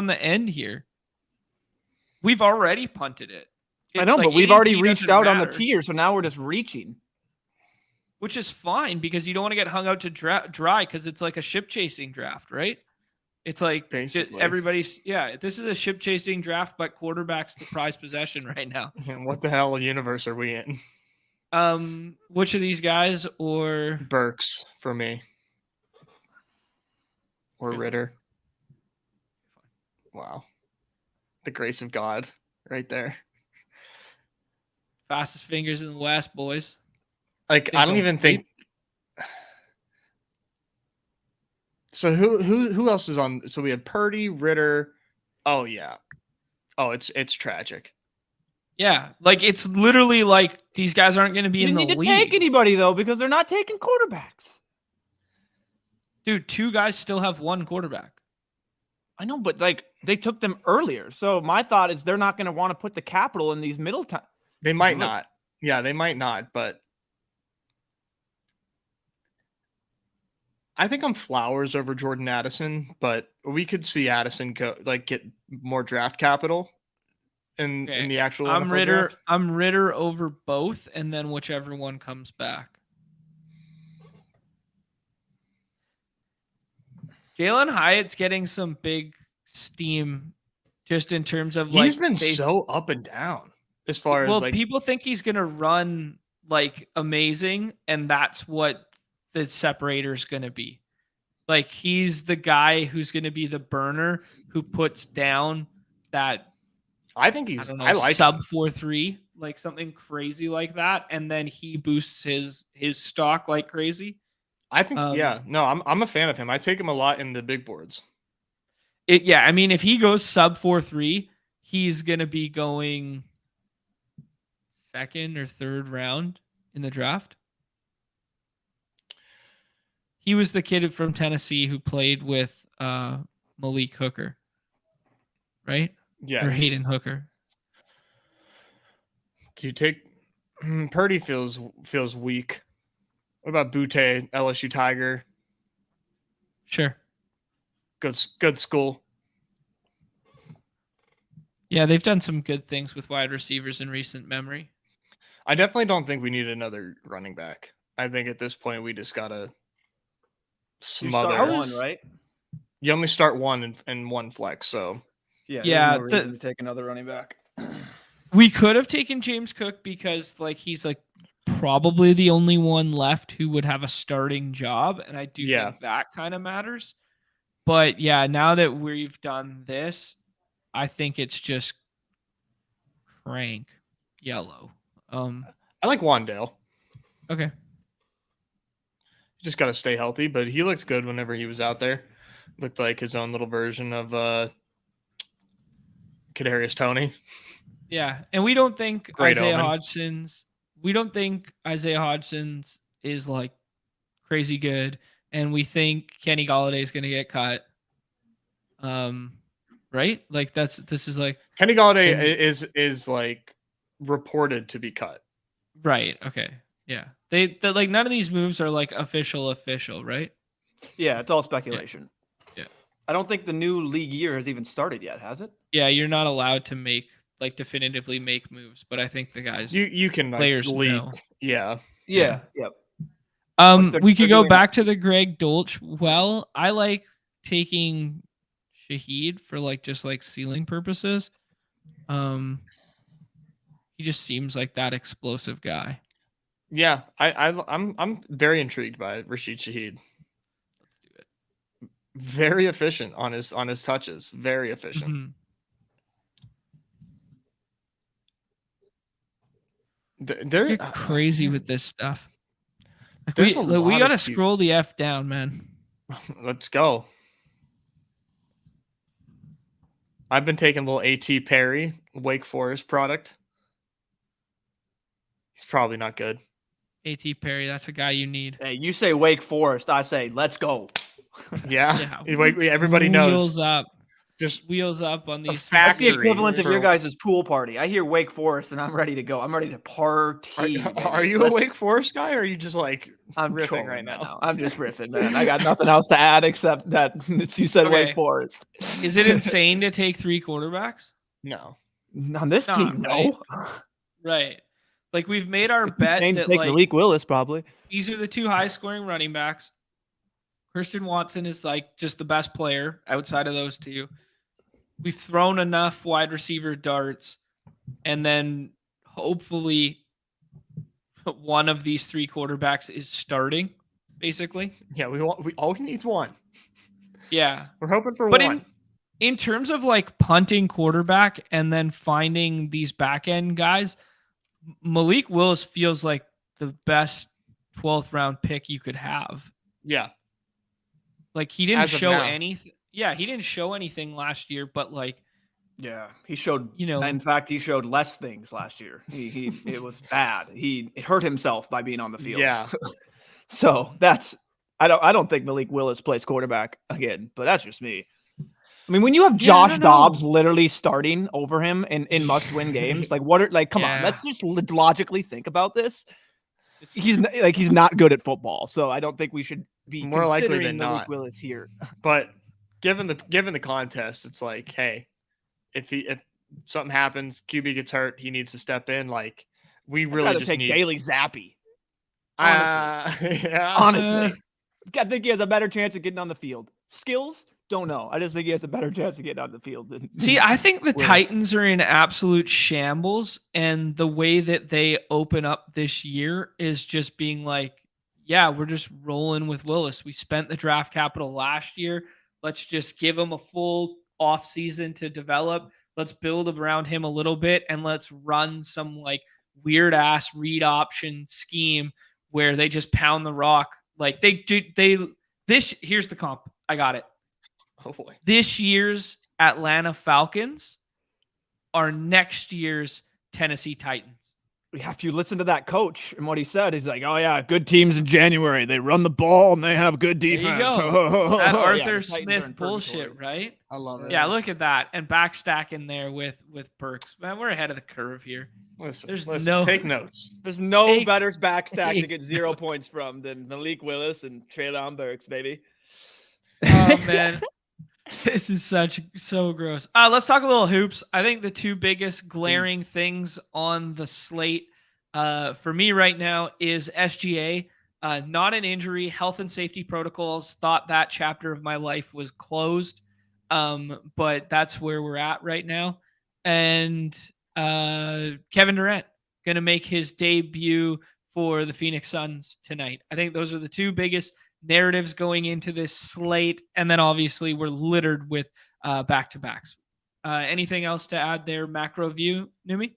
the end here. We've already punted it. I know, but we've already reached out on the tier, so now we're just reaching. Which is fine, because you don't want to get hung out to dry, because it's like a ship chasing draft, right? It's like everybody's, this is a ship chasing draft, but quarterback's the prize possession right now. What the hell universe are we in? Which of these guys, or Burks for me, or Ridder? Wow, the grace of God, right there. Fastest fingers in the West, boys. Like, I don't even think. So who else is on? So we had Purdy, Ridder. Oh yeah. Oh, it's tragic. Yeah, like, it's literally like these guys aren't going to be in the league. You need to take anybody though, because they're not taking quarterbacks. Dude, 2 guys still have 1 quarterback. I know, but like, they took them earlier. So my thought is they're not going to want to put the capital in these middle time. They might not. Yeah, they might not, but I think I'm Flowers over Jordan Addison, but we could see Addison get more draft capital in the actual. I'm NFL Ridder. draft. I'm Ridder over both, and then whichever one comes back. Jalen Hyatt's getting some big steam, just in terms of he's been so up and down as far as like, people think he's gonna run like amazing, and that's what the separator is gonna be. Like, he's the guy who's gonna be the burner who puts down that. I think he's I like sub 4.3, like something crazy like that, and then he boosts his stock like crazy. I think I'm a fan of him. I take him a lot in the big boards. I mean, if he goes sub 4.3, he's gonna be going 2nd or 3rd round in the draft. He was the kid from Tennessee who played with Malik Hooker, right? Yeah, or Hayden Hooker. Do you take Purdy? Feels weak. What about Butte, LSU Tiger? Sure. Good school. Yeah, they've done some good things with wide receivers in recent memory. I definitely don't think we need another running back. I think at this point we just gotta smother. You start one, right? You only start one and one flex, so yeah. No reason to take another running back. We could have taken James Cook, because like he's like probably the only one left who would have a starting job, and I do think that kind of matters. But yeah, now that we've done this, I think it's just crank yellow. I like Wandale. Okay. You just got to stay healthy, but he looked good whenever he was out there. Looked like his own little version of Kadarius Toney. Yeah, and we don't think Isaiah Hodgson's is like crazy good, and we think Kenny Golladay is going to get cut. Right? Like this is like Kenny Golladay is like reported to be cut. Right. Okay. Yeah. Like none of these moves are like official, right? Yeah, it's all speculation. Yeah. I don't think the new league year has even started yet, has it? Yeah, you're not allowed to definitively make moves, but I think the guys you can players leak. know. Yeah. Yeah. Yep. We could go back to the Greg Dolch. Well, I like taking Shaheed for just ceiling purposes. He just seems like that explosive guy. Yeah, I'm very intrigued by Rashid Shaheed. Let's do it. Very efficient on his touches. Very efficient. Mm-hmm. They're crazy with this stuff. We got to scroll the F down, man. Let's go. I've been taking a little A.T. Perry, Wake Forest product. He's probably not good. A.T. Perry, that's a guy you need. Hey, you say Wake Forest, I say let's go. Yeah. Everybody knows. Wheels up. Just wheels up on these. That's the equivalent of your guys' pool party. I hear Wake Forest and I'm ready to go. I'm ready to party. Are you a Wake Forest guy, or are you just I'm riffing right now? I'm just riffing, man. I got nothing else to add except that you said Wake Forest. Is it insane to take 3 quarterbacks? No. On this team, no. Right. Like we've made our bet that Malik Willis probably. These are the 2 high-scoring running backs. Christian Watson is just the best player outside of those 2. We've thrown enough wide receiver darts, and then hopefully one of these 3 quarterbacks is starting, basically. Yeah, we all he needs one. Yeah. We're hoping for one. In terms of punting quarterback and then finding these back end guys, Malik Willis feels like the best 12th round pick you could have. Yeah. He didn't show anything. Yeah, he didn't show anything last year, but yeah, he showed, in fact, he showed less things last year. It was bad. He hurt himself by being on the field. Yeah. So I don't think Malik Willis plays quarterback again, but that's just me. I mean, when you have Josh Dobbs literally starting over him in must-win games, come on, let's just logically think about this. He's not good at football, so I don't think we should be more likely than Malik not Willis here. But given the contest, it's hey, if something happens, QB gets hurt, he needs to step in. We really just take need Bailey Zappi. Honestly, yeah. Honestly, I think he has a better chance of getting on the field. Skills. Don't know. I just think he has a better chance of getting on the field. See, I think the Titans are in absolute shambles, and the way that they open up this year is just being yeah, we're just rolling with Willis. We spent the draft capital last year. Let's just give him a full off season to develop. Let's build around him a little bit, and let's run some weird ass read option scheme where they just pound the rock. Here's the comp. I got it. Oh boy. This year's Atlanta Falcons are next year's Tennessee Titans. If you listen to that coach and what he said, he's like, oh yeah, good teams in January. They run the ball and they have good defense. There you go. That Arthur Smith bullshit, right? I love it. Yeah, look at that. And backstacking there with Burks. Man, we're ahead of the curve here. Listen, take notes. There's no better backstack to get 0 points from than Malik Willis and Treylon Burks, baby. Oh man. This is so gross. Let's talk a little hoops. I think the 2 biggest glaring things on the slate for me right now is SGA. Not an injury, health and safety protocols. Thought that chapter of my life was closed, but that's where we're at right now. And Kevin Durant going to make his debut for the Phoenix Suns tonight. I think those are the 2 biggest narratives going into this slate, and then obviously we're littered with back-to-backs. Anything else to add there, macro view, Numi?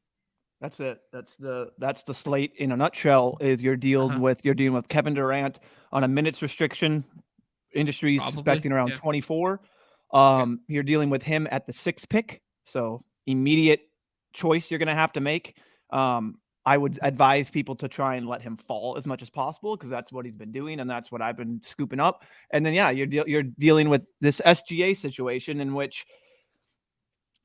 That's it. That's the slate in a nutshell. Is you're dealing with Kevin Durant on a minutes restriction. Industry's suspecting around 24. You're dealing with him at the 6th pick, so immediate choice you're going to have to make. I would advise people to try and let him fall as much as possible because that's what he's been doing and that's what I've been scooping up. And then, you're dealing with this SGA situation in which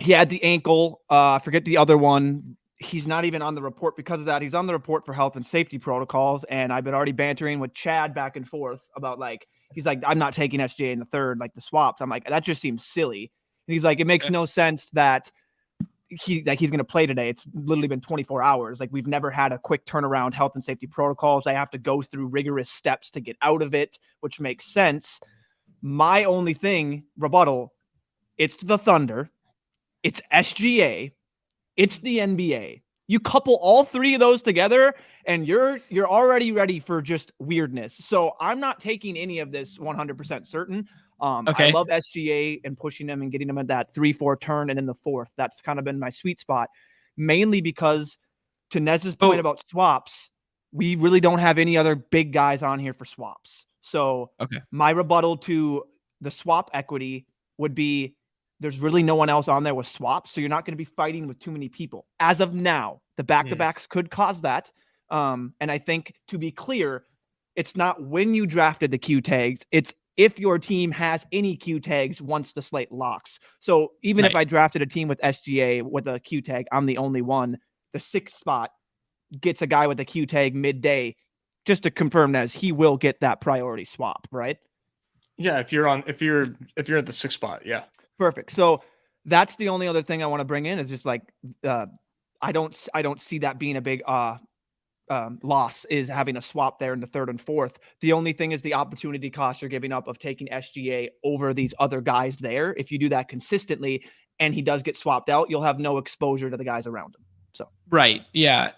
he had the ankle. I forget the other one. he's not even on the report because of that. He's on the report for health and safety protocols. And I've been already bantering with Chad back and forth about like, he's like, I'm not taking SGA in the third, like the swaps. I'm like, that just seems silly. And he's like, it makes no sense that he's going to play today. It's literally been 24 hours. Like we've never had a quick turnaround health and safety protocols. I have to go through rigorous steps to get out of it, which makes sense. My only rebuttal, it's the Thunder, it's SGA, it's the NBA. You couple all three of those together and you're already ready for just weirdness. So I'm not taking any of this 100% certain. I love SGA and pushing them and getting them at that 3-4 turn and in the fourth. That's kind of been my sweet spot, mainly because to Nez's point about swaps, we really don't have any other big guys on here for swaps. So my rebuttal to the swap equity would be there's really no one else on there with swaps. So you're not going to be fighting with too many people. As of now, the back-to-backs could cause that. And I think to be clear, it's not when you drafted the Q tags, it's if your team has any Q tags once the slate locks. So even if I drafted a team with SGA with a Q tag, I'm the only one. The 6th spot gets a guy with a Q tag midday, just to confirm that he will get that priority swap, right? Yeah, if you're at the 6th spot, yeah. Perfect. So that's the only other thing I want to bring in is just like I don't see that being a big loss is having a swap there in the 3rd and 4th. The only thing is the opportunity cost you're giving up of taking SGA over these other guys there. If you do that consistently and he does get swapped out, you'll have no exposure to the guys around him. So right, yeah,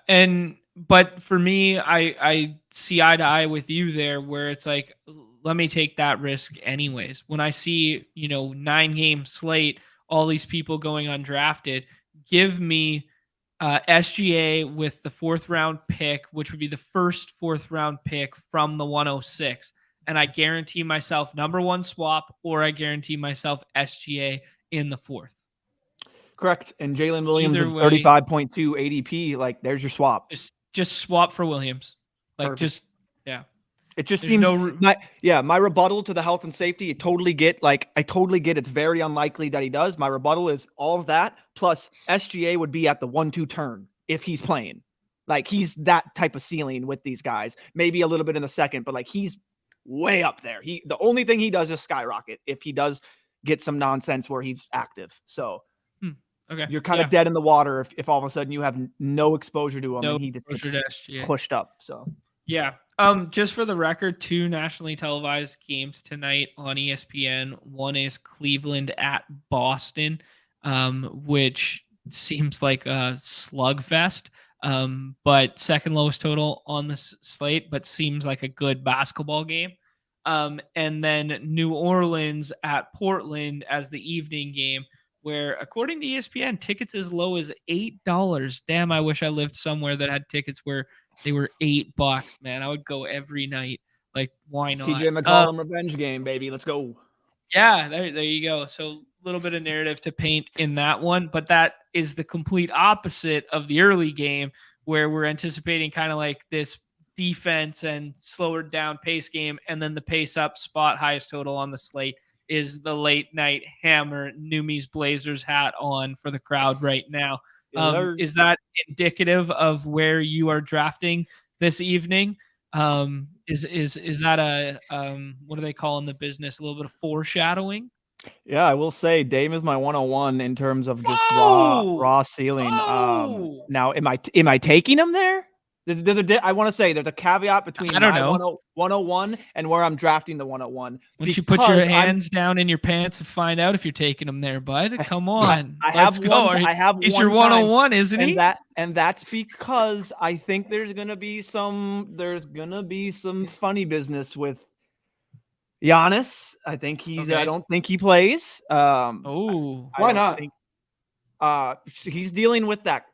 but for me, I see eye to eye with you there, where it's like, let me take that risk anyways. When I see 9-game slate, all these people going undrafted, give me SGA with the 4th round pick, which would be the first 4th round pick from the 106. And I guarantee myself number 1 swap, or I guarantee myself SGA in the 4th. Correct. And Jalen Williams with 35.2 ADP, like there's your swap. Just swap for Williams. Like Perfect. It just There's seems my rebuttal to the health and safety, I totally get it's very unlikely that he does. My rebuttal is all of that plus SGA would be at the 1-2 turn if he's playing. Like he's that type of ceiling with these guys. Maybe a little bit in the second, but like he's way up there. The only thing he does is skyrocket if he does get some nonsense where he's active. So you're kind of dead in the water if all of a sudden you have no exposure to him and he just gets pushed up. So yeah. Just for the record, 2 nationally televised games tonight on ESPN. One is Cleveland at Boston, which seems like a slugfest. But second lowest total on the slate, but seems like a good basketball game. And then New Orleans at Portland as the evening game, where according to ESPN, tickets as low as $8. Damn, I wish I lived somewhere that had tickets where they were $8, man. I would go every night. Like, why not? CJ McCollum revenge game, baby. Let's go. Yeah, there you go. So a little bit of narrative to paint in that one, but that is the complete opposite of the early game where we're anticipating kind of like this defense and slower down pace game, and then the pace up spot highest total on the slate is the late night hammer Numi's Blazers hat on for the crowd right now. Is that indicative of where you are drafting this evening? Is that a what do they call in the business? A little bit of foreshadowing? Yeah, I will say Dame is my 101 in terms of just raw ceiling. Now am I taking him there? I want to say there's a caveat between my 101 and where I'm drafting the 101. Once you put your hands down in your pants and find out if you're taking them there, bud. Come on. Let's go. He's your 101, isn't he? And that's because I think there's gonna be some funny business with Giannis. I think I don't think he plays. Why not? He's dealing with that.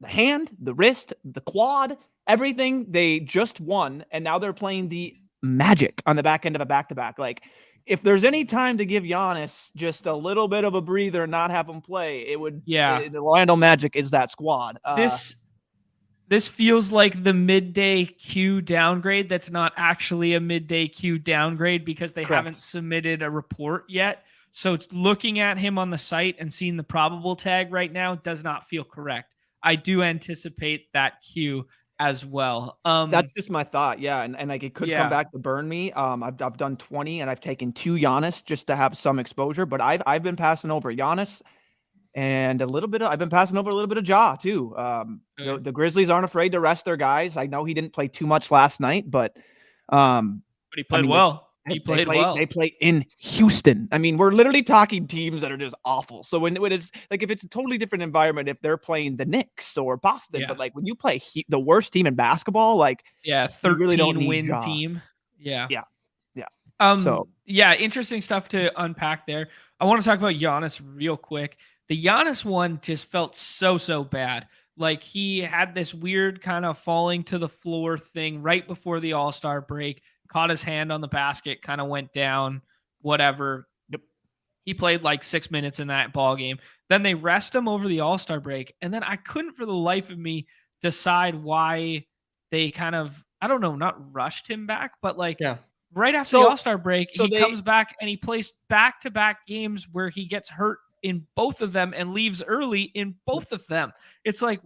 The hand, the wrist, the quad, everything. They just won, and now they're playing the Magic on the back end of a back-to-back. Like, if there's any time to give Giannis just a little bit of a breather and not have him play, it would. Yeah, the Orlando Magic is that squad. This feels like the midday Q downgrade. That's not actually a midday Q downgrade because they haven't submitted a report yet. So looking at him on the site and seeing the probable tag right now does not feel correct. I do anticipate that cue as well. That's just my thought. Yeah. And like it could come back to burn me. I've done 20 and I've taken 2 Giannis just to have some exposure, but I've been passing over Giannis and I've been passing over a little bit of Ja too. The Grizzlies aren't afraid to rest their guys. I know he didn't play too much last night, but he played well. He played well. They play in Houston. I mean, we're literally talking teams that are just awful. So when it's like, if it's a totally different environment, if they're playing the Knicks or Boston, but like when you play the worst team in basketball, like 13 really don't win team. Yeah. So interesting stuff to unpack there. I want to talk about Giannis real quick. The Giannis one just felt so bad. Like he had this weird kind of falling to the floor thing right before the All-Star break. Caught his hand on the basket, kind of went down, whatever. Yep. He played like 6 minutes in that ball game. Then they rest him over the All-Star break. And then I couldn't for the life of me decide why they kind of, I don't know, not rushed him back, but like right after the All-Star break, he comes back and he plays back-to-back games where he gets hurt in both of them and leaves early in both of them. It's like,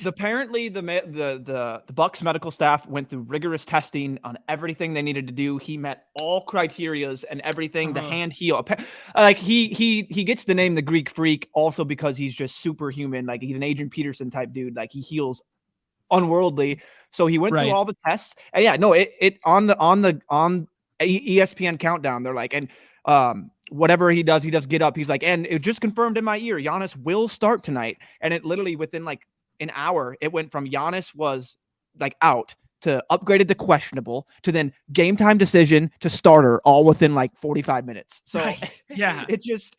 apparently the Bucks medical staff went through rigorous testing on everything they needed to do. He met all criterias and everything. The hand heal, like he gets the name the Greek Freak also because he's just superhuman. Like he's an Adrian Peterson type dude. Like he heals unworldly. So he went through all the tests. And it on ESPN countdown. They're like, and whatever he does get up. He's like, and it just confirmed in my ear, Giannis will start tonight. And it literally within like an hour, it went from Giannis was like out to upgraded to questionable to then game time decision to starter all within like 45 minutes. So it just,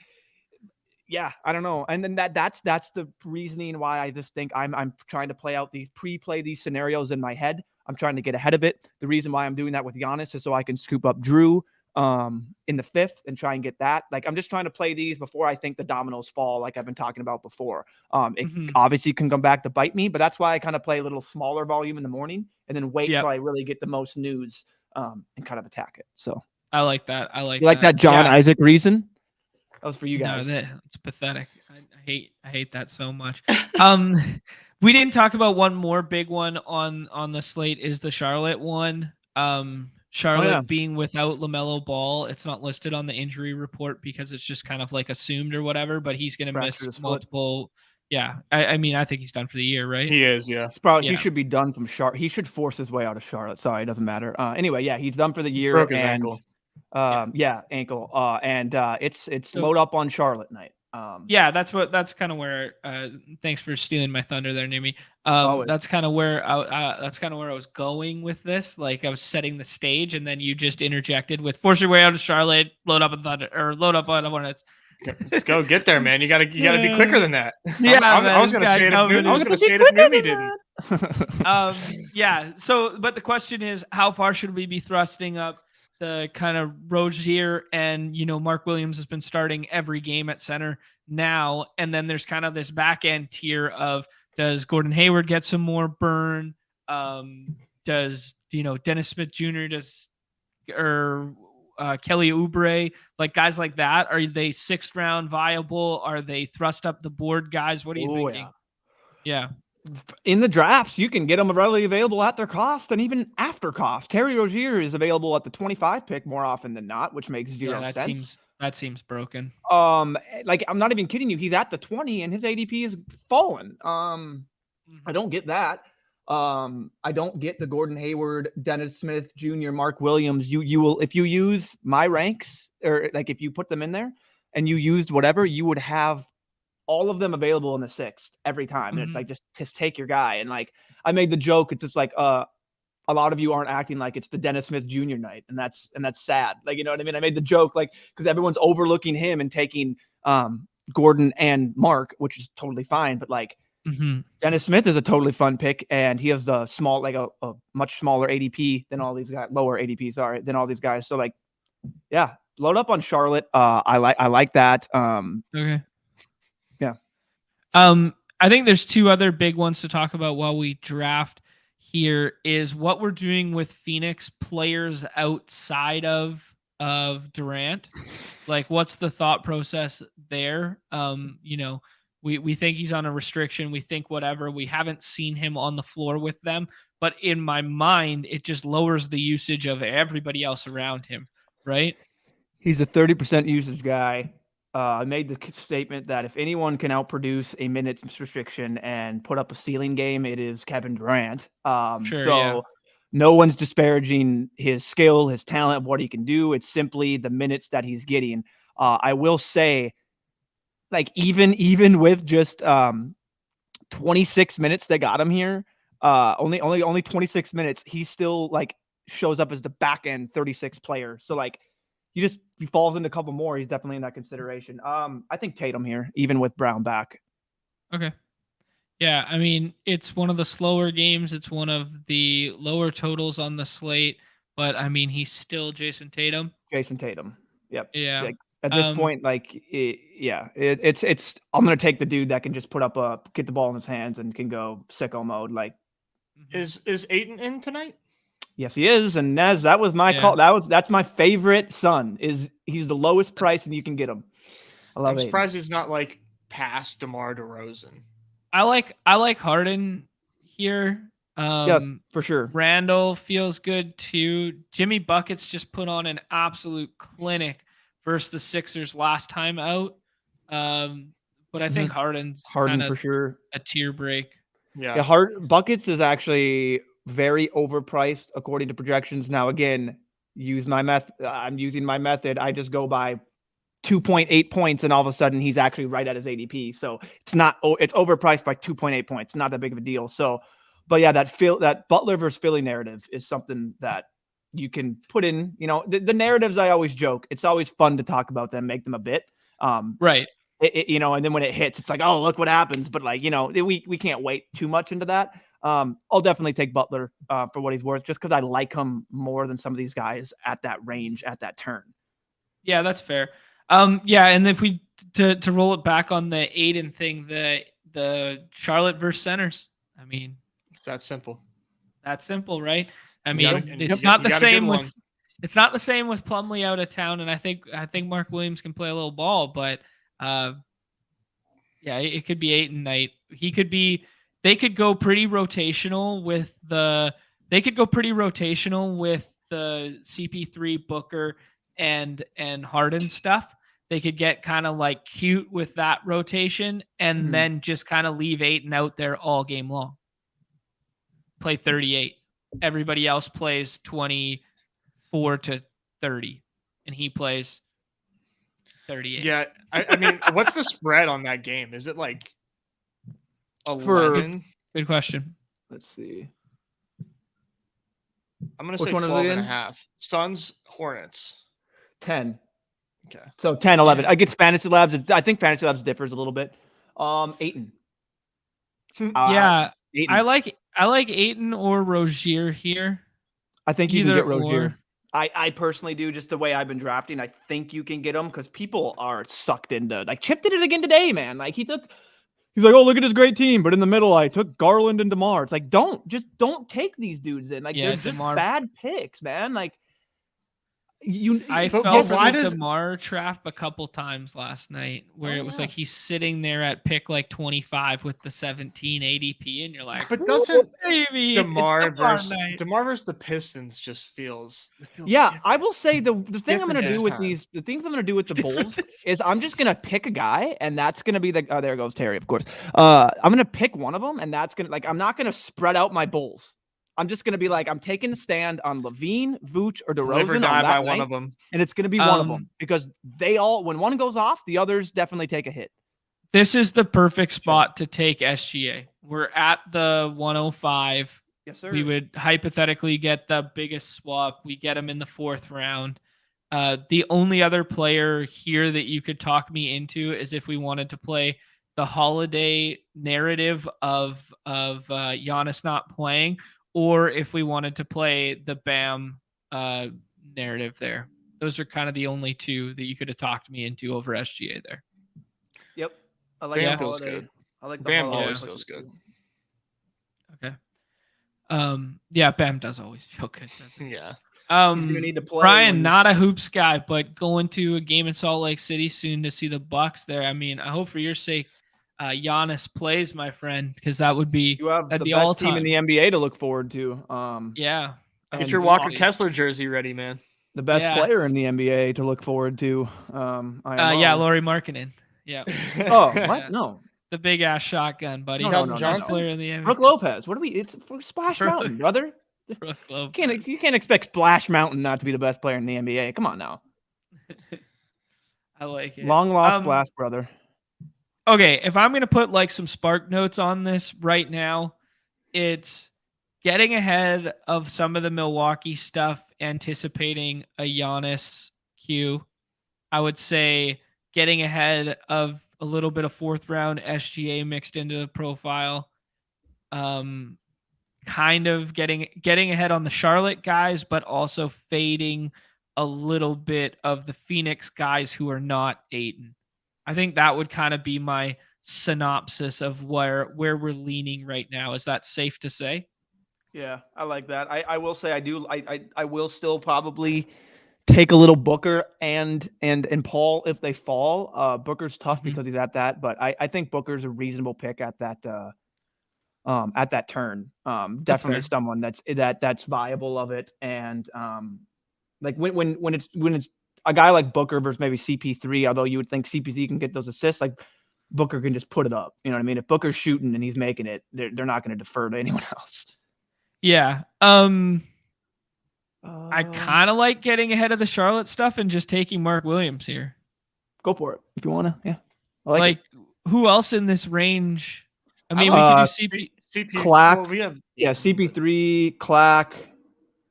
I don't know. And then that's the reasoning why I just think I'm trying to play out pre-play these scenarios in my head. I'm trying to get ahead of it. The reason why I'm doing that with Giannis is so I can scoop up Drew in the 5th and try and get that. Like I'm just trying to play these before I think the dominoes fall, like I've been talking about before. It obviously can come back to bite me, but that's why I kind of play a little smaller volume in the morning and then wait till I really get the most news and kind of attack it. So I like that. You like that John Isaac reason? That was for you guys. No, it's pathetic. I hate that so much. We didn't talk about one more big one on the slate is the Charlotte one. Charlotte being without LaMelo Ball. It's not listed on the injury report because it's just kind of like assumed or whatever, but he's going to miss multiple. Yeah. I mean, I think he's done for the year, right? He is. Yeah. He should be done from Charlotte. He should force his way out of Charlotte. Sorry. It doesn't matter. Anyway, he's done for the year. Broke his ankle. Ankle. And it's load up on Charlotte night. That's kind of where thanks for stealing my thunder there, Nimi. That's kind of where I was going with this. Like I was setting the stage and then you just interjected with force your way out of Charlotte, load up on Thunder or load up on Hornets. Let's go get there, man. You gotta be quicker than that. I was gonna say it if Numi didn't. So but the question is, how far should we be thrusting up the kind of Rozier and, Mark Williams has been starting every game at center now. And then there's kind of this back end tier of, does Gordon Hayward get some more burn? Does, Dennis Smith Jr. or Kelly Oubre, like guys like that, are they 6th round viable? Are they thrust up the board guys? What are you thinking? Yeah. In the drafts, you can get them readily available at their cost and even after cost. Terry Rozier is available at the 25 pick more often than not, which makes zero sense. That seems broken. Like I'm not even kidding you. He's at the 20 and his ADP is fallen. I don't get that. I don't get the Gordon Hayward, Dennis Smith Jr., Mark Williams. You will, if you use my ranks or like if you put them in there and you used whatever, you would have all of them available in the 6th every time. And it's like, just take your guy. And like, I made the joke. It's just like, a lot of you aren't acting like it's the Dennis Smith Jr. night. And that's sad. Like, you know what I mean? I made the joke, like, cause everyone's overlooking him and taking, Gordon and Mark, which is totally fine. But like Dennis Smith is a totally fun pick. And he has the small, like a much smaller ADP than all these guys, lower ADP, sorry, than all these guys. So like, load up on Charlotte. I like that. Okay. I think there's 2 other big ones to talk about while we draft here is what we're doing with Phoenix players outside of Durant. Like what's the thought process there? We think he's on a restriction. We think whatever. We haven't seen him on the floor with them. But in my mind, it just lowers the usage of everybody else around him, right? He's a 30% usage guy. I made the statement that if anyone can outproduce a minutes restriction and put up a ceiling game, it is Kevin Durant. No one's disparaging his skill, his talent, what he can do. It's simply the minutes that he's getting. I will say, like even with just 26 minutes that got him here, only 26 minutes, he still like shows up as the back end 36 player. So like he falls into a couple more. He's definitely in that consideration. I think Tatum here, even with Brown back. Okay. Yeah, I mean, it's one of the slower games. It's one of the lower totals on the slate, but I mean, he's still Jason Tatum. Yep. Yeah. Like, at this point, like, it's. I'm gonna take the dude that can just get the ball in his hands and can go sicko mode. Like, is Ayton in tonight? Yes, he is, and that was my call. That's my favorite son. He's the lowest price and you can get him. I'm surprised he's not like past DeMar DeRozan. I like Harden here. Yes, for sure. Randall feels good too. Jimmy Buckets just put on an absolute clinic versus the Sixers last time out. But I think Harden for sure a tier break. Yeah. Buckets is actually very overpriced according to projections. Now, again, I'm using my method. I just go by 2.8 points, and all of a sudden he's actually right at his ADP. So it's overpriced by 2.8 points. Not that big of a deal. So, but yeah, that Butler versus Philly narrative is something that you can put in. You know, the narratives, I always joke, it's always fun to talk about them, make them a bit. Right. And then when it hits, it's like, oh, look what happens. But like, we can't wait too much into that. I'll definitely take Butler for what he's worth, just because I like him more than some of these guys at that range, at that turn. Yeah, that's fair. And if we to roll it back on the Aiden thing, the Charlotte versus centers. I mean, it's that simple. That's simple, right? I mean, it's not the same with Plumlee out of town, and I think Mark Williams can play a little ball, but it could be Ayton night. They could go pretty rotational with the CP3 Booker and Harden stuff. They could get kind of like cute with that rotation and then just kind of leave Ayton out there all game long. Play 38. Everybody else plays 24 to 30 and he plays 38. Yeah, I mean, what's the spread on that game? Is it like 11? Good question. Let's see. I'm going to say 12 and a half. Suns, Hornets. 10. Okay. So 10, 11. I get Fantasy Labs. I think Fantasy Labs differs a little bit. Ayton. Ayton. I like Ayton or Rozier here. I think you can get Rozier. I personally do, just the way I've been drafting. I think you can get him because people are sucked into, like, Chip did it again today, man. Like, he's like, oh, look at his great team. But in the middle, I took Garland and DeMar. It's like, don't take these dudes in. Like, they're just bad picks, man. Like, I felt like DeMar trap a couple times last night where it was like he's sitting there at pick like 25 with the 17 ADP, and you're like, but doesn't DeMar versus the Pistons just feels different. I will say the thing I'm gonna do with the things I'm gonna do with the Bulls is I'm just gonna pick a guy, and that's gonna be there goes Terry, of course. I'm gonna pick one of them, and that's gonna, like, I'm not gonna spread out my Bulls. I'm just going to be like, I'm taking the stand on Levine, Vooch, or DeRozan. Live or die by one of them. And it's going to be one of them because when one goes off, the others definitely take a hit. This is the perfect spot to take SGA. We're at the 105. Yes, sir. We would hypothetically get the biggest swap. We get him in the 4th round. The only other player here that you could talk me into is if we wanted to play the holiday narrative of Giannis not playing, or if we wanted to play the Bam narrative there. Those are kind of the only two that you could have talked me into over SGA there. Yep. I like Bam feels good. I like the Bam always feels good. Okay. Bam does always feel good, doesn't he? Yeah. He's gonna need to play. Brian, not a hoops guy, but going to a game in Salt Lake City soon to see the Bucks there. I mean, I hope for your sake, Giannis plays, my friend, because that would be you have the be best team in the NBA to look forward to. Yeah. Get your Walker Kessler jersey ready, man. The best player in the NBA to look forward to. Lauri Markkanen. Yeah. Oh, what? Yeah. No. The big ass shotgun, buddy. No. Best player in the NBA. Brook Lopez. What are we? It's for Splash Mountain, brother. Brook Lopez. You can't expect Splash Mountain not to be the best player in the NBA. Come on now. I like it. Long lost Splash, brother. Okay, if I'm gonna put like some spark notes on this right now, it's getting ahead of some of the Milwaukee stuff, anticipating a Giannis Q. I would say getting ahead of a little bit of 4th round SGA mixed into the profile. Kind of getting ahead on the Charlotte guys, but also fading a little bit of the Phoenix guys who are not Ayton. I think that would kind of be my synopsis of where we're leaning right now. Is that safe to say? Yeah, I like that. I will say I will still probably take a little Booker and Paul if they fall. Booker's tough because he's at that, but I think Booker's a reasonable pick at that turn. Definitely someone that's viable of it. And like when it's a guy like Booker versus maybe CP3, although you would think CP3 can get those assists, like Booker can just put it up. You know what I mean? If Booker's shooting and he's making it, they're not going to defer to anyone else. Yeah. I kind of like getting ahead of the Charlotte stuff and just taking Mark Williams here. Go for it if you want to. Yeah. I like who else in this range? I mean, we could do CP. Clack. Well, we have CP3, Clack.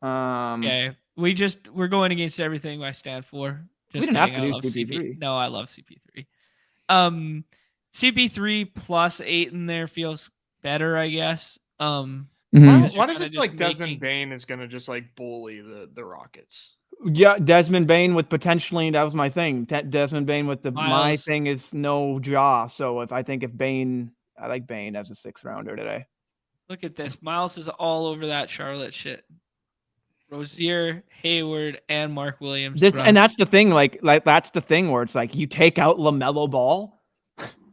Okay. We're going against everything I stand for. We didn't have to do CP3. No, I love CP3. CP3 plus 8 in there feels better, I guess. Why does it feel like Desmond Bane is going to just like bully the Rockets? Yeah, Desmond Bane with potentially, that was my thing. Desmond Bane with my thing is no jaw. So I like Bane as a 6th rounder today. Look at this. Miles is all over that Charlotte shit. Rozier, Hayward, and Mark Williams. And that's the thing. Like that's the thing where it's like you take out LaMelo Ball,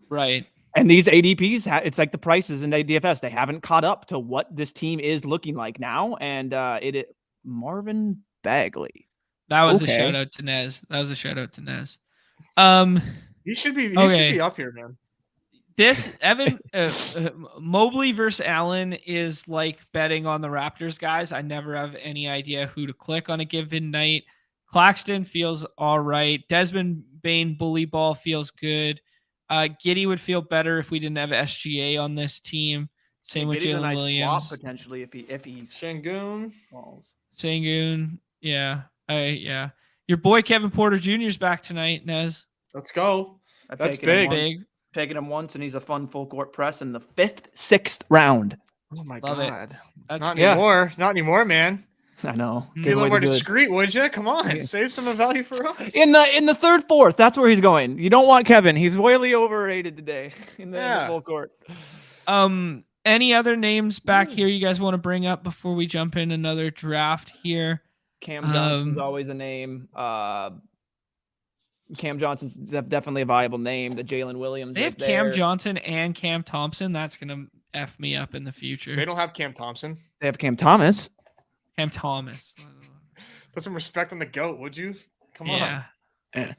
right? And these ADPs, it's like the prices in DFS. They haven't caught up to what this team is looking like now. And Marvin Bagley. That was a shout out to Nez. He should be up here, man. This Evan Mobley versus Allen is like betting on the Raptors guys. I never have any idea who to click on a given night. Claxton feels all right. Desmond Bane bully ball feels good. Giddey would feel better if we didn't have SGA on this team. Same with Jalen Williams. Swap potentially if he's Sengun. Sengun. Yeah. Your boy Kevin Porter Jr. is back tonight, Nez. Let's go. That's big. Taking him once, and he's a fun full court press in the 5th, 6th round. Oh my God! That's not anymore. Not anymore, man. I know. Be a little more discreet, would you? Come on, save some of value for us. In the 3rd, 4th, that's where he's going. You don't want Kevin. He's royally overrated today in the full court. Any other names back here you guys want to bring up before we jump in another draft here? Cam Johnson's always a name. Cam Johnson's definitely a viable name. The Jalen Williams. They have Cam Johnson and Cam Thompson. That's gonna F me up in the future. They don't have Cam Thompson. They have Cam Thomas. Put some respect on the GOAT, would you? Come on.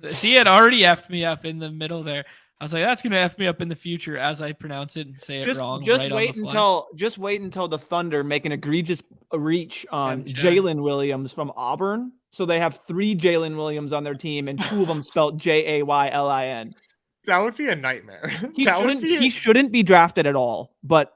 See, it already F'd me up in the middle there. I was like, that's gonna F me up in the future as I pronounce it and say it wrong. Just wait until the Thunder make an egregious reach on Jalen Williams from Auburn. So they have 3 Jalen Williams on their team, and 2 of them spelled Jaylin. That would be a nightmare. He shouldn't be drafted at all. But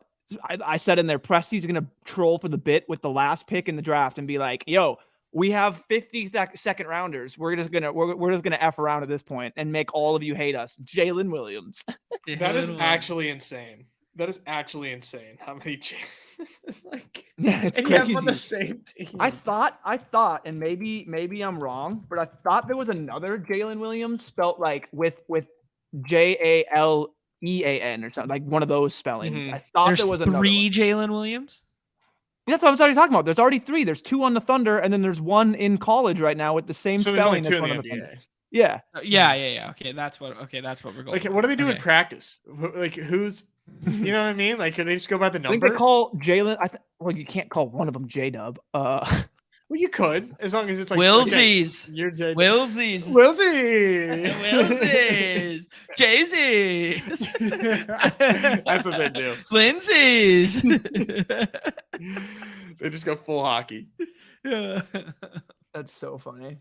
I said in there, Presti's going to troll for the bit with the last pick in the draft and be like, "Yo, we have 50 second rounders. We're just gonna F around at this point and make all of you hate us." Jalen Williams. That is actually insane. How many it's crazy. Have on the same team. I thought, and maybe I'm wrong, but I thought there was another Jalen Williams spelt like with Jalean or something, like one of those spellings. I thought there was 3 Jalen Williams. That's what I was already talking about. There's already 3. There's 2 on the Thunder, and then there's 1 in college right now with the same spelling. There's only 2 in the NBA. Yeah. Yeah. Okay, that's what we're going. Like, what do they do in practice? Like, who's, you know what I mean? Like, could they just go by the number? I think they call Jalen. Well, you can't call one of them J-Dub. Well, you could, as long as it's like Willsies. Okay, you're J. Willsies. Jay-Z's. That's what they do. Lindsay's. They just go full hockey. Yeah. That's so funny.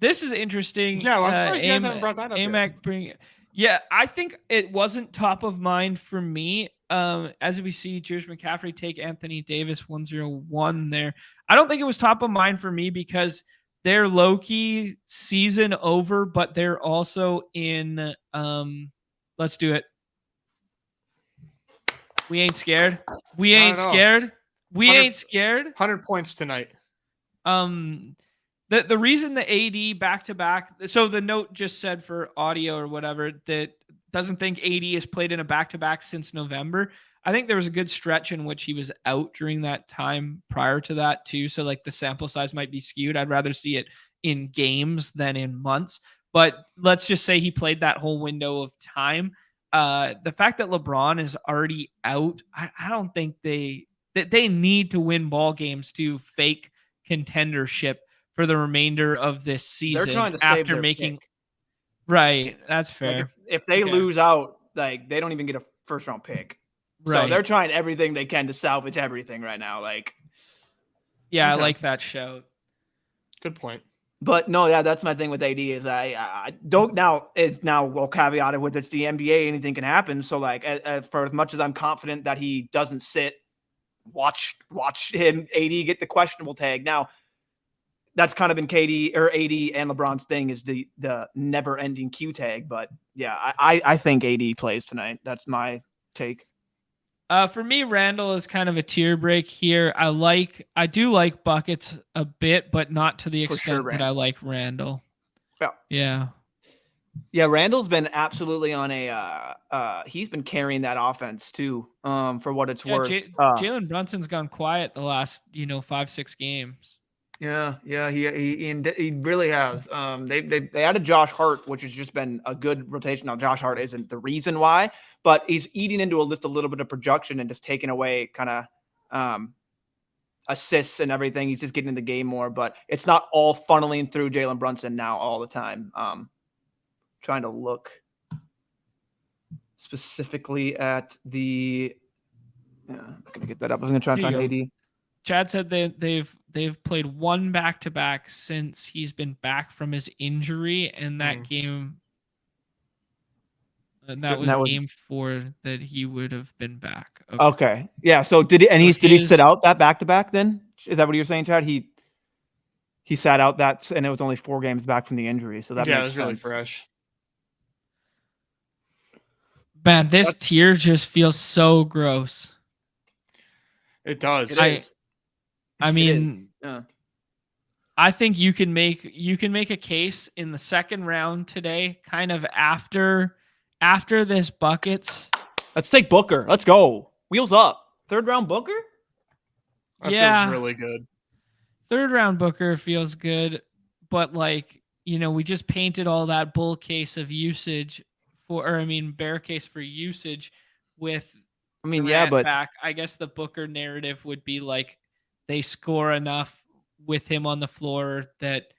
This is interesting. Yeah, well, I'm surprised you guys haven't brought that up yet. Yeah, I think it wasn't top of mind for me. As we see Juice McCaffrey take Anthony Davis 1-0-1 there. I don't think it was top of mind for me because they're low-key season over, but they're also in let's do it. We ain't scared. We ain't scared. 100 points tonight. The reason the AD back-to-back, so the note just said for audio or whatever that doesn't think AD has played in a back-to-back since November. I think there was a good stretch in which he was out during that time prior to that too. So like the sample size might be skewed. I'd rather see it in games than in months. But let's just say he played that whole window of time. The fact that LeBron is already out, I don't think they need to win ball games to fake contendership for the remainder of this season. They're trying to after save making pick. Right. That's fair. Like if they lose out, like they don't even get a first round pick. Right. So they're trying everything they can to salvage everything right now. Like, yeah, I like that shout. Good point. But no, yeah, that's my thing with AD is I don't now well caveated with it's the NBA, anything can happen. So like for as much as I'm confident that he doesn't sit, watch him AD get the questionable tag. Now that's kind of been KD or AD and LeBron's thing is the never ending Q tag. But yeah, I think AD plays tonight. That's my take. For me, Randall is kind of a tier break here. I do like buckets a bit, but not to the extent that I like Randall. Yeah. Randall's been absolutely on he's been carrying that offense too, for what it's worth. Jalen Brunson's gone quiet the last, 5-6 games. Yeah, he really has. They added Josh Hart, which has just been a good rotation. Now, Josh Hart isn't the reason why, but he's eating into a little bit of production and just taking away kind of assists and everything. He's just getting in the game more, but it's not all funneling through Jalen Brunson now all the time. Trying to look specifically at the. Yeah, I'm gonna get that up. I was gonna try and find AD. Chad said they've played one back-to-back since he's been back from his injury, and that game, that was game 4 that he would have been back. Okay. Yeah. So did he sit out that back-to-back then? Is that what you're saying, Chad? He sat out that, and it was only 4 games back from the injury. So that makes sense. It was really fresh. Man, this tier just feels so gross. It does. I mean, I think you can make a case in the second round today, kind of after this buckets. Let's take Booker. Let's go. Wheels up. 3rd round Booker? That feels really good. 3rd round Booker feels good, but we just painted all that bull case of usage bear case for usage with but back. I guess the Booker narrative would be like they score enough with him on the floor that,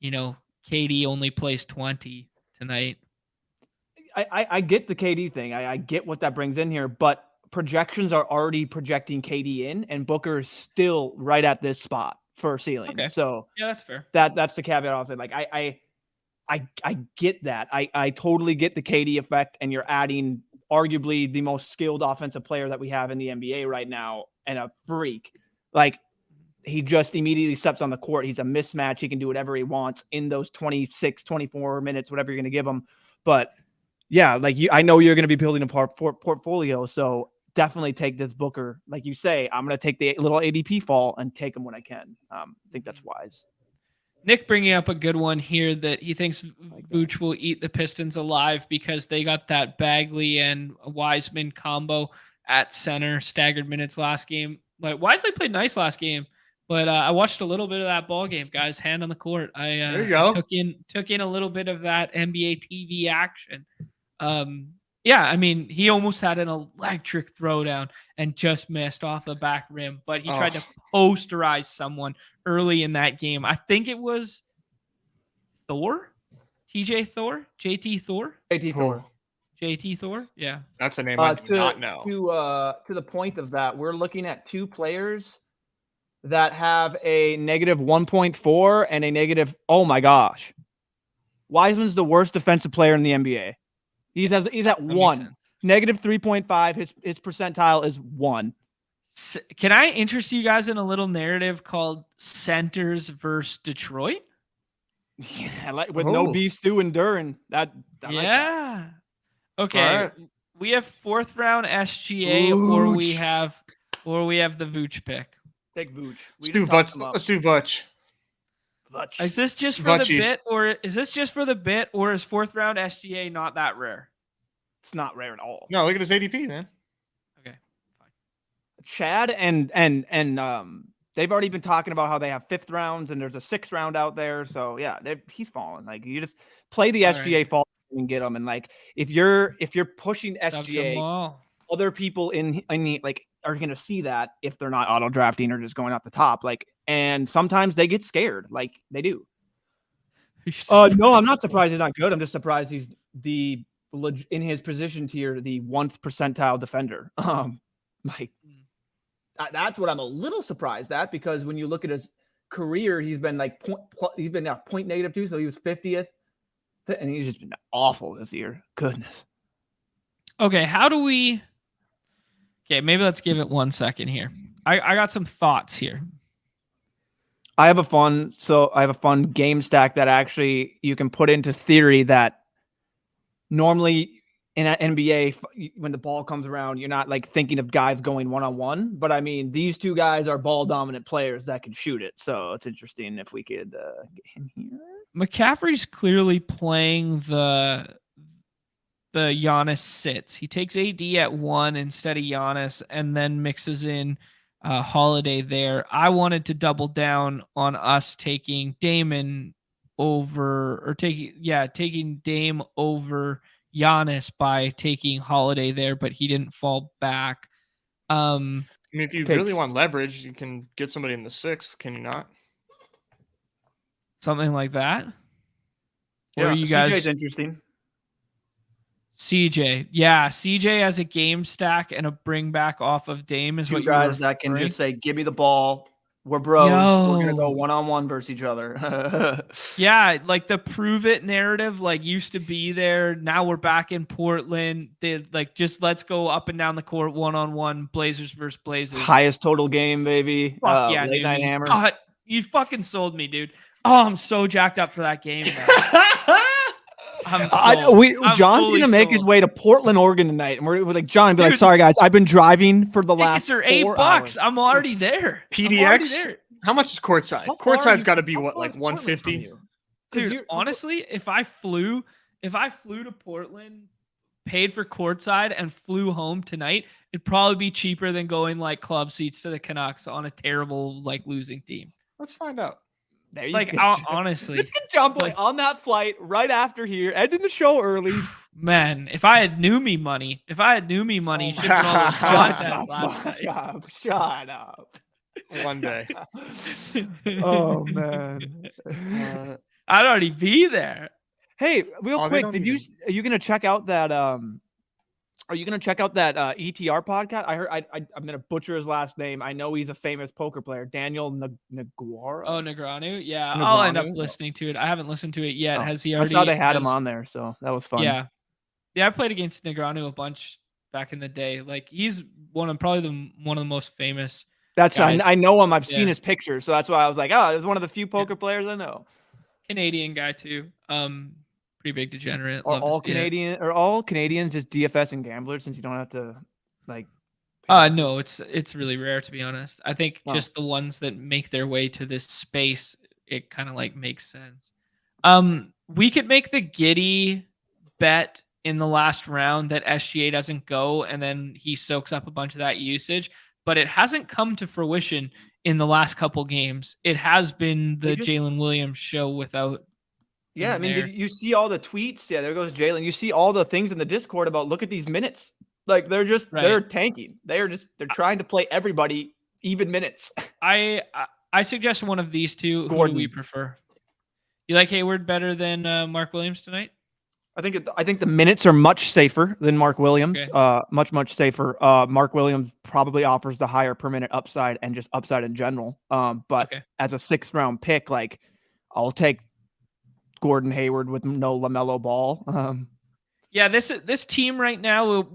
KD only plays 20 tonight. I get the KD thing. I get what that brings in here, but projections are already projecting KD in, and Booker is still right at this spot for ceiling. Okay. So yeah, that's fair. That's the caveat I'll say. Like I get that. I totally get the KD effect, and you're adding arguably the most skilled offensive player that we have in the NBA right now, and a freak. Like, he just immediately steps on the court. He's a mismatch. He can do whatever he wants in those 26, 24 minutes, whatever you're going to give him. But yeah, I know you're going to be building a portfolio. So definitely take this Booker. Like you say, I'm going to take the little ADP fall and take him when I can. I think that's wise. Nick bringing up a good one here that he thinks Vooch will eat the Pistons alive because they got that Bagley and Wiseman combo at center, staggered minutes last game. Like, Wisely played nice last game, But I watched a little bit of that ball game, guys. Hand on the court. There you go. Took in a little bit of that NBA TV action. Yeah, I mean, he almost had an electric throwdown and just missed off the back rim, but he tried to posterize someone early in that game. I think it was Thor, JT Thor. JT Thor. Yeah, that's a name I do not know. To the point of that, we're looking at two players that have a negative 1.4 and a negative. Oh my gosh, Wiseman's the worst defensive player in the NBA. He's at 1, negative 3.5. His percentile is 1. Can I interest you guys in a little narrative called Centers versus Detroit? Yeah, with no beast to endure that. Yeah. Like that. Okay. Right. We have 4th round SGA, or we have the Vooch pick. Take Vooch. Let's do Vooch. Is this just for the bit, or is 4th round SGA not that rare? It's not rare at all. No, look at his ADP, man. Okay, fine. Chad and they've already been talking about how they have 5th rounds and there's a 6th round out there. So yeah, he's falling. Like, you just play the SGA fall and get them. And like, if you're pushing SGA, other people in the like are going to see that if they're not auto drafting or just going off the top. Like, and sometimes they get scared, like they do. No, I'm not surprised he's not good. I'm just surprised he's in his position tier, the 1th percentile defender. That's what I'm a little surprised at, because when you look at his career, he's been like point negative 2, so he was 50th, and he's just been awful this year. Goodness. Okay, maybe let's give it 1 second here. I got some thoughts here. I have a fun game stack that actually you can put into theory that normally in an NBA, when the ball comes around, you're not like thinking of guys going one-on-one, but I mean, these two guys are ball dominant players that can shoot it. So it's interesting if we could get him here. McCaffrey's clearly playing the Giannis sits. He takes AD at 1 instead of Giannis, and then mixes in Holiday there. I wanted to double down on us taking Damon over, or taking Dame over Giannis by taking Holiday there, but he didn't fall back. I mean, if you really want leverage, you can get somebody in the 6th, can you not? Something like that. Yeah, or you guys? CJ's interesting. CJ as a game stack and a bring back off of Dame is what you guys that can just say, "Give me the ball. We're bros. We're gonna go one-on-one versus each other." Yeah, like the prove it narrative, like used to be there. Now we're back in Portland. They like just let's go up and down the court one-on-one, Blazers versus Blazers. Highest total game, baby. Yeah, late night hammer. You fucking sold me, dude. Oh, I'm so jacked up for that game. John's gonna make his way to Portland, Oregon tonight, and we're like, John, be like, sorry guys, I've been driving for the last. Tickets are $8. I'm already there. PDX. How much is courtside? Courtside's got to be what, like 150? Dude, honestly, if I flew to Portland, paid for courtside, and flew home tonight, it'd probably be cheaper than going like club seats to the Canucks on a terrible like losing team. Let's find out. There you like, honestly, let's get John Boy on that flight right after here, ending the show early. Man, if I had Numi money, shipping all those contests last night. Shut up. One day. Oh man, I'd already be there. Hey, real quick, are you gonna check out that Are you gonna check out that ETR podcast? I heard I'm gonna butcher his last name. I know he's a famous poker player, Daniel Negreanu. Oh, Negreanu. Yeah, I'll end up listening to it. I haven't listened to it yet. Has he already? I saw they had him on there, so that was fun. Yeah, I played against Negreanu a bunch back in the day. Like he's one of the most famous. I know him. I've seen his pictures, so that's why I was like, oh, he's one of the few poker players I know. Canadian guy too. Pretty big degenerate. Are all Canadians just DFS and gamblers, since you don't have to like? No, it's really rare, to be honest. I think just the ones that make their way to this space, it kind of like makes sense. We could make the Giddy bet in the last round that SGA doesn't go, and then he soaks up a bunch of that usage. but it hasn't come to fruition in the last couple games. It has been the Jalen Williams show without. Yeah, I mean, did you see all the tweets? Yeah, there goes Jalen. You see all the things in the Discord about look at these minutes. Like they're tanking. They're trying to play everybody even minutes. I suggest one of these two. Gordon. Who do we prefer? You like Hayward better than Mark Williams tonight? I think the minutes are much safer than Mark Williams. Okay. Much safer. Mark Williams probably offers the higher per minute upside and just upside in general. But as a 6th round pick, like I'll take Gordon Hayward with no LaMelo Ball. Yeah, this team right now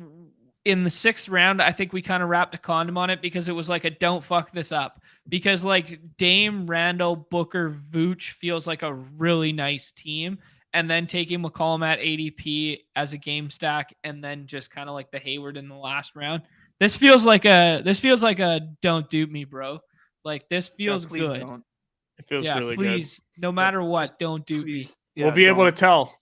in the 6th round, I think we kind of wrapped a condom on it because it was like a don't fuck this up. Because like Dame, Randall, Booker, Vooch feels like a really nice team. And then taking McCollum at ADP as a game stack, and then just kind of like the Hayward in the last round. This feels like a don't dupe me, bro. Like this feels good. Don't. It feels really please, good. No matter what, don't dupe me. We'll be able to tell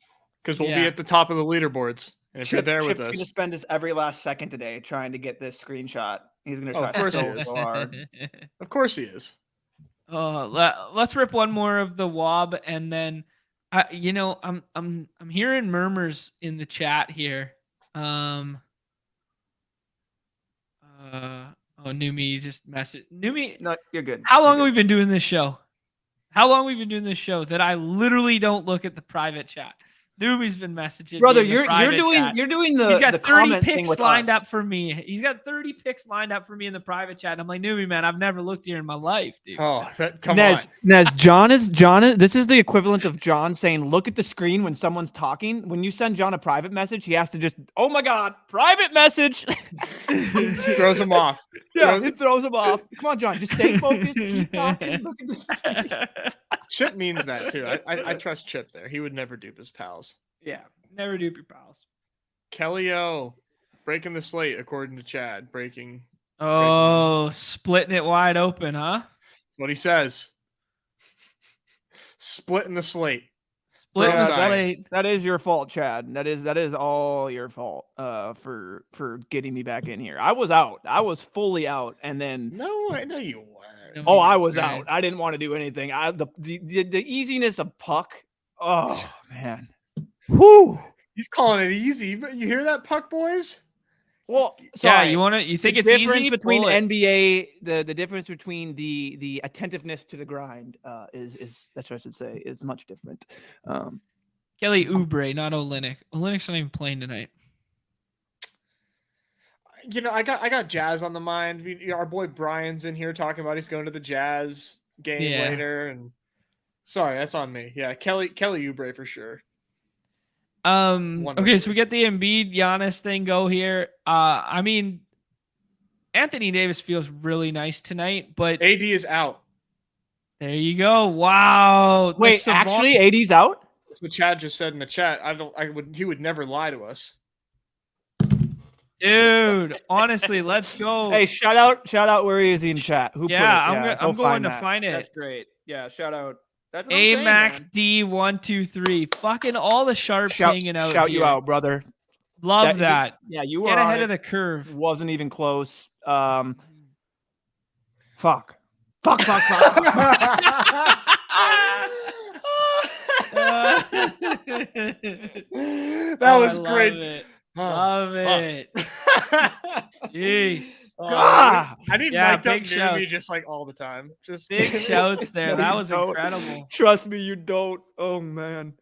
because we'll be at the top of the leaderboards. And if you're there with us, Chip's gonna spend his every last second today trying to get this screenshot. He's gonna try so hard. Of course he is. Let's rip one more of the wob, and then I'm hearing murmurs in the chat here. Numi just messaged. Numi, no, you're good. How long have we been doing this show? That I literally don't look at the private chat? Numi's been messaging. Brother, me you're doing the. He's got the 30 picks lined up for me. He's got 30 picks lined up for me in the private chat. And I'm like, Numi, man, I've never looked here in my life, dude. Oh, come on. Nez, John is. This is the equivalent of John saying, "Look at the screen when someone's talking." When you send John a private message, he has to just, "Oh my God, private message." Throws him off. Yeah, it throws him off. Come on, John, just stay focused. Keep talking. Look at the screen. Chip means that too. I trust Chip there. He would never dupe his pals. Yeah, never dupe your pals. Kelly O, breaking the slate according to Chad. Breaking. Splitting it wide open, huh? That's what he says. Splitting the slate. Splitting the slate. That is your fault, Chad. That is all your fault. For getting me back in here. I was out. I was fully out, and then no, I know you weren't. Oh, I was out. I didn't want to do anything. The easiness of Puck. Oh man. Whoo! He's calling it easy, but you hear that, Puck boys? Well, sorry. Yeah, you think it's easy between NBA, the difference between the attentiveness to the grind is that's what I should say is much different. Kelly Oubre, not Olynyk. Olynyk's not even playing tonight. I got Jazz on the mind. Our boy Brian's in here talking about he's going to the Jazz game later, and sorry, that's on me. Yeah, Kelly Oubre for sure. Okay, so we get the Embiid Giannis thing go here. I mean, Anthony Davis feels really nice tonight, but AD is out. There you go. Wow. Wait, actually, AD's out? That's what Chad just said in the chat. He would never lie to us. Dude, honestly, let's go. Hey, shout out where he is in chat. Who put it? I'm going to find it. That's great. Yeah, shout out. That's AMAC D123. Fucking all the sharps hanging out. Shout here. You out, brother. Love that. You were get ahead of the curve. Wasn't even close. Fuck. That was great. Love it. Jeez. I need mic'd up Newbie just like all the time. Just big shouts there. That was incredible. Trust me, you don't. Oh man.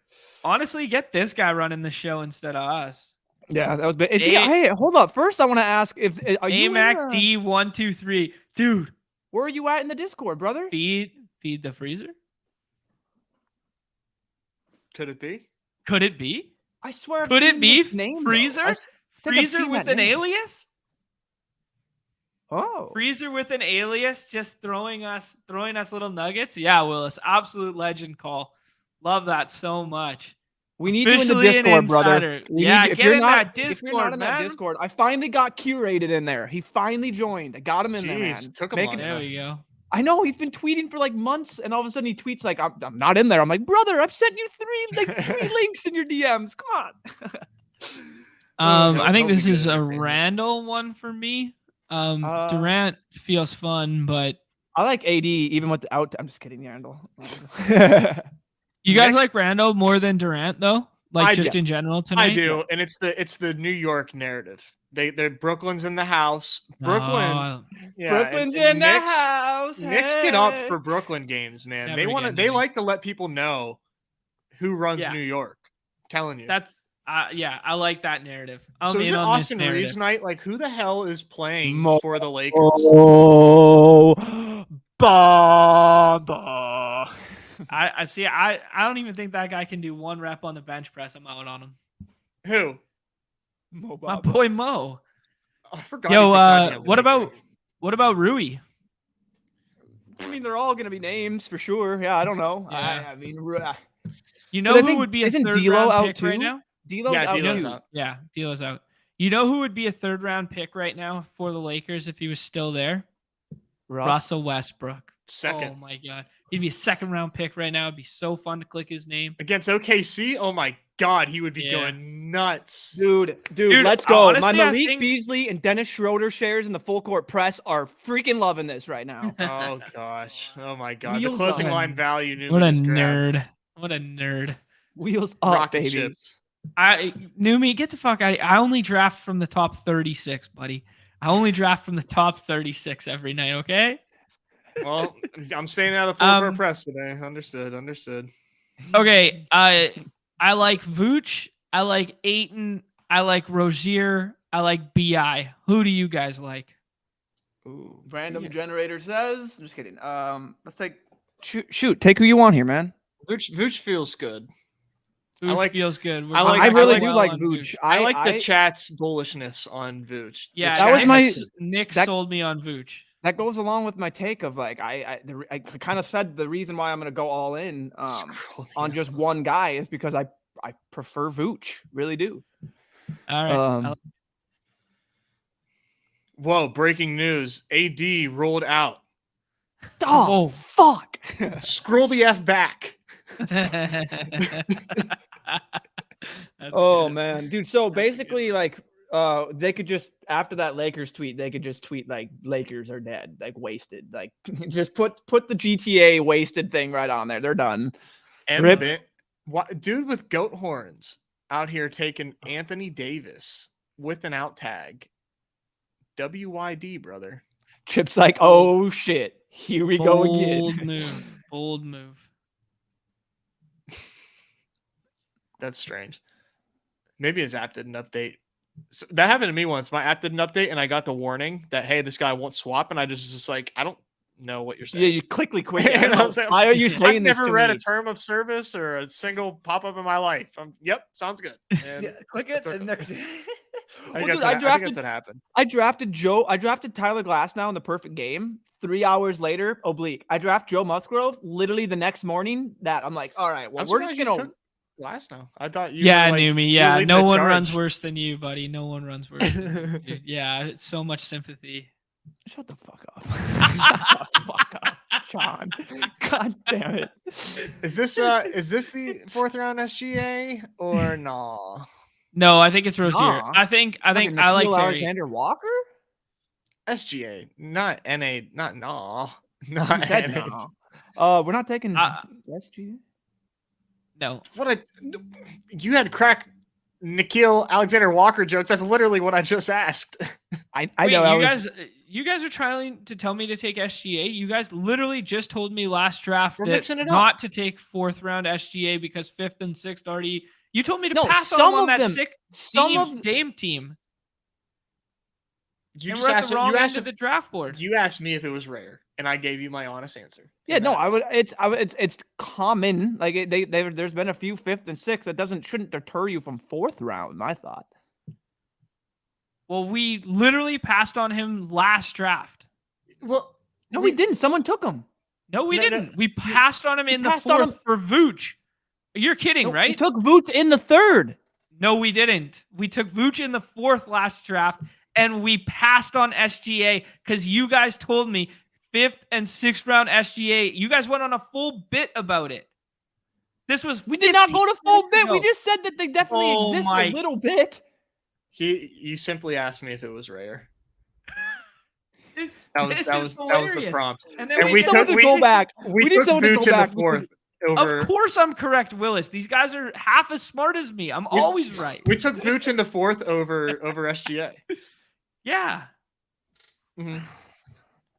Honestly, get this guy running the show instead of us. Yeah, that was big. Hey, hold up. First, I want to ask if AMAC D123, dude. Where are you at in the Discord, brother? Feed the freezer. Could it be? Could it be? I swear. Could it be name, freezer? Freezer with an alias? Oh, freezer with an alias, just throwing us little nuggets. Yeah, Willis, absolute legend call. Love that so much. We need you in the Discord, brother. Get in that Discord, if you're not in that Discord, I finally got curated in there. He finally joined. I got him in there, man. Took him on. There we go. I know he's been tweeting for like months, and all of a sudden he tweets like, "I'm not in there." I'm like, "Brother, I've sent you three links in your DMs. Come on." I think this is a Randall one for me. Durant feels fun, but I like AD even with the out. I'm just kidding, Randall. You guys like Randall more than Durant though? Like in general tonight? I do, and it's the New York narrative. They're Brooklyn's in the house. Brooklyn, Brooklyn's in the house. Knicks get up for Brooklyn games, man. They like to let people know who runs New York. I'm telling you. That's I like that narrative. So is it Austin Reeves night? Like, who the hell is playing for the Lakers? Oh, Bamba. I see. I don't even think that guy can do one rep on the bench press. I'm out on him. Who? My boy Mo. Oh, I forgot. Yo, what about Rui? I mean, they're all gonna be names for sure. Yeah, I don't know. Yeah. I mean, you know who would be a third round pick right now? D'Lo's out. Yeah, D'Lo's out. You know who would be a third round pick right now for the Lakers if he was still there? Russell Westbrook. Second. Oh my God. He'd be a second round pick right now. It'd be so fun to click his name. Against OKC? Oh my God, he would be going nuts. Dude, let's go. Honestly, my Malik Beasley and Dennis Schroeder shares in the full court press are freaking loving this right now. Oh gosh. Oh my God. The closing line value. What a nerd. What a nerd. Wheels up, rocket baby. Ships. Numi, get the fuck out of here. I only draft from the top 36, buddy. I only draft from the top 36 every night, okay? Well, I'm staying out of the full court press today. Understood. Okay, I like Vooch. I like Ayton. I like Rozier. I like BI. Who do you guys like? Ooh, random generator says. I'm just kidding. Let's take take who you want here, man. Vooch feels good. Vooch feels good. I really do like Vooch. I like the chat's bullishness on Vooch. Yeah, that was Nick sold me on Vooch. That goes along with my take of like I kind of said the reason why I'm gonna go all in on just one guy is because I prefer Vooch, really do. All right. Whoa! Breaking news: AD rolled out. Oh fuck! Scroll the F back. Oh man, dude. So basically, like. They could just after that Lakers tweet, they could just tweet like Lakers are dead, like wasted, like just put the GTA wasted thing right on there. They're done. Dude with goat horns out here taking Anthony Davis with an out tag. WYD, brother. Chip's like, oh shit, here we go again. Bold move. That's strange. Maybe his app didn't update. So that happened to me once. My app didn't update, and I got the warning that, hey, this guy won't swap, and I just like, I don't know what you're saying. Yeah, you quickly quit. And I was like, why are you saying this? I've never read a term of service or a single pop up in my life. Yep, sounds good. Yeah, click it. And next. I think that's what happened. I drafted Tyler Glass now in the perfect game. 3 hours later, oblique. I draft Joe Musgrove literally the next morning. That I'm like, all right, well, we're just gonna. Last now. I thought you knew me. Yeah, no one runs worse than you, buddy. No one runs worse than you. Yeah, it's so much sympathy. Shut the fuck up. Shut the fuck up, Sean. God damn it. Is this the 4th round SGA or no? No, I think it's Rozier. Nah. I think I like Terry. Alexander Walker? SGA, not NA, not no. Not NA. No. We're not taking SGA. No. You had crack Nikhil Alexander Walker jokes. That's literally what I just asked. I know. You guys are trying to tell me to take SGA. You guys literally just told me last draft not to take 4th round SGA because 5th and 6th already. You told me to pass on that sick Dame team. You just asked the draft board. You asked me if it was rare, and I gave you my honest answer. Yeah, no, it's common. Like there's been a few 5th and 6th that shouldn't deter you from 4th round. I thought. Well, we literally passed on him last draft. Well, no, we didn't. Someone took him. No, we didn't. No. We passed on him in the 4th for Vooch. You're kidding, right? We took Vooch in the 3rd. No, we didn't. We took Vooch in the 4th last draft. And we passed on SGA because you guys told me 5th and 6th round SGA. You guys went on a full bit about it. We did not go to full bit. We just said that they definitely exist a little bit. You simply asked me if it was rare. That was the prompt. And then we took go back. We took Vooch in the fourth. Of course, I'm correct, Willis. These guys are half as smart as me. I'm always right. We took Vooch in the fourth over SGA. Yeah. Mm-hmm.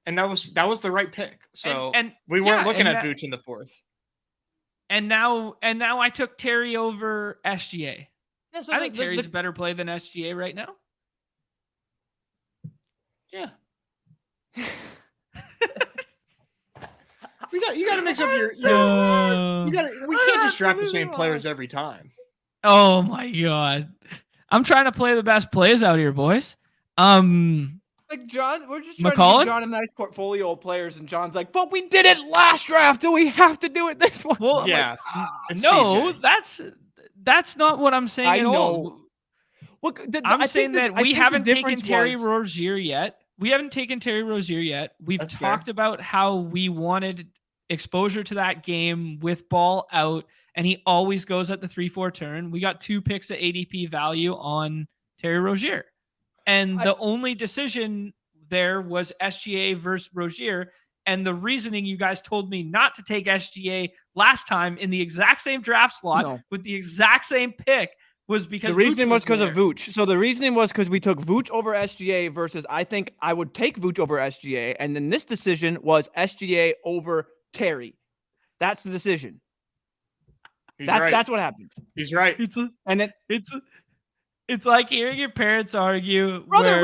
And that was the right pick. So and we weren't looking at Vooch in the fourth. And now I took Terry over SGA. Yeah, so I think Terry's a better play than SGA right now. Yeah. You got to mix up your we can't just draft the same players every time. Oh my god. I'm trying to play the best plays out here, boys. Like John, we're just trying to give John a nice portfolio of players, and John's like, but we did it last draft, do we have to do it this one? Well, yeah. No, that's not what I'm saying at all. Look, I'm saying that we haven't taken Terry Rozier yet. We've talked about how we wanted exposure to that game with ball out, and he always goes at the 3-4 turn. We got 2 picks at ADP value on Terry Rozier. And the only decision there was SGA versus Rozier. And the reasoning you guys told me not to take SGA last time in the exact same draft slot with the exact same pick was because the reasoning was because of Vooch. So the reasoning was because we took Vooch over SGA versus I think I would take Vooch over SGA. And then this decision was SGA over Terry. That's the decision. That's what happened. He's right. It's like hearing your parents argue. Brother,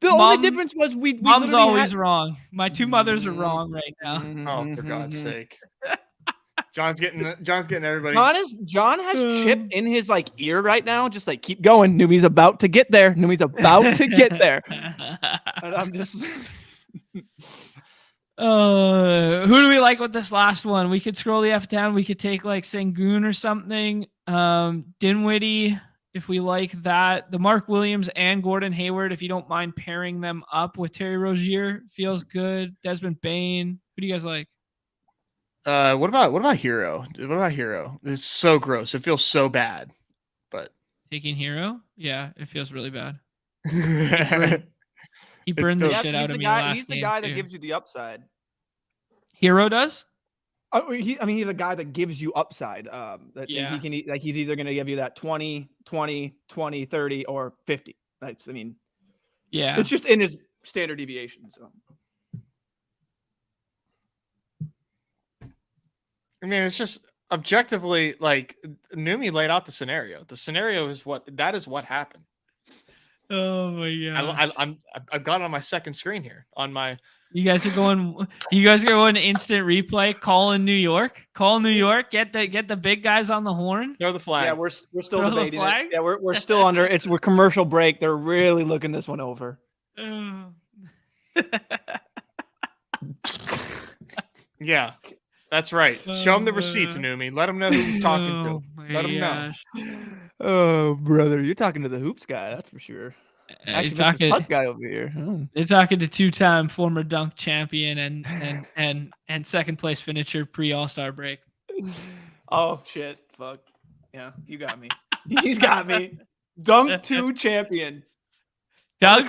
the only difference was mom's always wrong. My 2 mothers are wrong right now. Oh, for God's sake. John's getting everybody. John has chip in his ear right now. Just keep going. Numi's about to get there. And I'm just. Who do we like with this last one? We could scroll the F down. We could take Sengun or something. Dinwiddie, if we like that. The Mark Williams and Gordon Hayward, if you don't mind pairing them up with Terry Rozier, feels good. Desmond Bane. Who do you guys like? What about Hero? It's so gross. It feels so bad. But taking Hero? Yeah, it feels really bad. He burned the shit out of me last game. He's the guy that gives you the upside. Hero does? He's the guy that gives you upside. He can he's either going to give you that 20, 20, 20, 30, or 50. It's just in his standard deviation. So. It's just objectively Numi laid out the scenario. The scenario is what happened. Oh my god! I've got it on my second screen here on my. You guys are going instant replay. Call in New York. Get the big guys on the horn. Throw the flag. Yeah, we're still debating it. Yeah, we're still under. We're commercial break. They're really looking this one over. Yeah, that's right. Show them the receipts, Numi. Let them know who he's talking to. Let them know. Oh, brother, you're talking to the hoops guy. That's for sure. You're talking puck guy over here. You're talking to 2-time former dunk champion and second place finisher pre All-Star break. Oh shit! Fuck yeah, you got me. He's got me. Dunk 2 champion. Dunk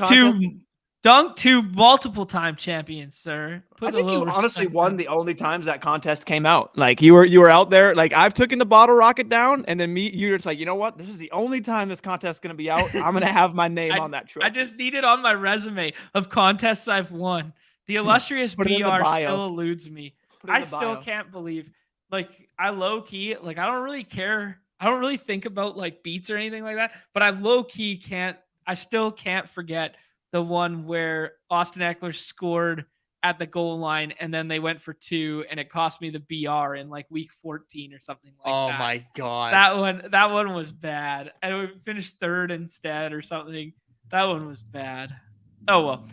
2 multiple time champions, sir. I think you honestly won the only times that contest came out. You were out there. I've taken the bottle rocket down, and then you're just you know what? This is the only time this contest is gonna be out. I'm gonna have my name on that trophy. I just need it on my resume of contests I've won. The illustrious BR still eludes me. I still can't believe. I low key. I don't really care. I don't really think about beats or anything like that. But I low key can't. I still can't forget the one where Austin Eckler scored at the goal line and then they went for 2 and it cost me the BR in week 14 or something like that. Oh my God. That one was bad. And we finished 3rd instead or something. That one was bad. Oh well.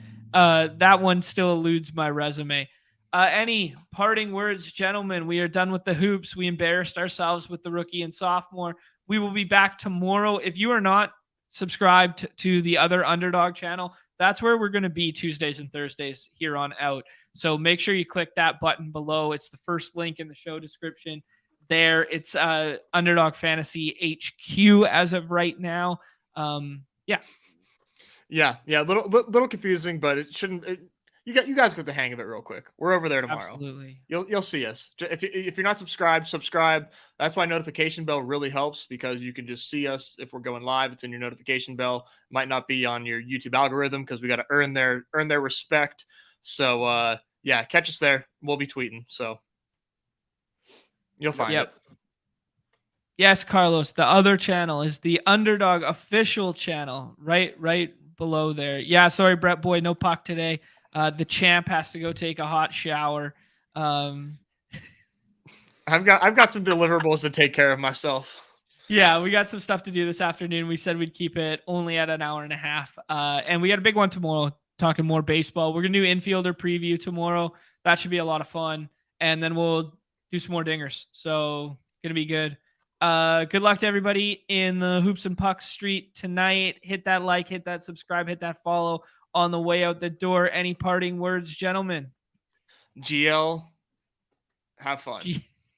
That one still eludes my resume. Any parting words, gentlemen? We are done with the hoops. We embarrassed ourselves with the rookie and sophomore. We will be back tomorrow. If you are not subscribed to the other Underdog channel, that's where we're going to be Tuesdays and Thursdays here on out. So make sure you click that button below. It's the first link in the show description there. It's Underdog Fantasy HQ as of right now. Yeah. A little confusing, but it shouldn't. you guys get the hang of it real quick. We're over there tomorrow. Absolutely. You'll see us. If you're not subscribed, subscribe. That's why notification bell really helps, because you can just see us if we're going live. It's in your notification bell. Might not be on your YouTube algorithm because we got to earn their respect. So yeah, catch us there. We'll be tweeting. So you'll find it. Yes, Carlos. The other channel is the Underdog official channel, right below there. Yeah, sorry, Brett Boy, no puck today. The champ has to go take a hot shower. I've got some deliverables to take care of myself. Yeah, we got some stuff to do this afternoon. We said we'd keep it only at an hour and a half. And we got a big one tomorrow, talking more baseball. We're gonna do infielder preview tomorrow. That should be a lot of fun. And then we'll do some more dingers. So gonna be good. Good luck to everybody in the Hoops and Pucks street tonight. Hit that like, hit that subscribe, hit that follow on the way out the door. Any parting words, gentlemen? GL, have fun.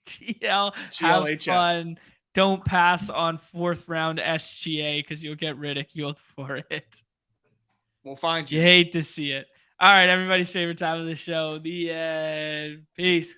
GL, have fun. Don't pass on 4th round SGA because you'll get ridiculed for it. We'll find you. You hate to see it. All right, everybody's favorite time of the show, the end. Peace.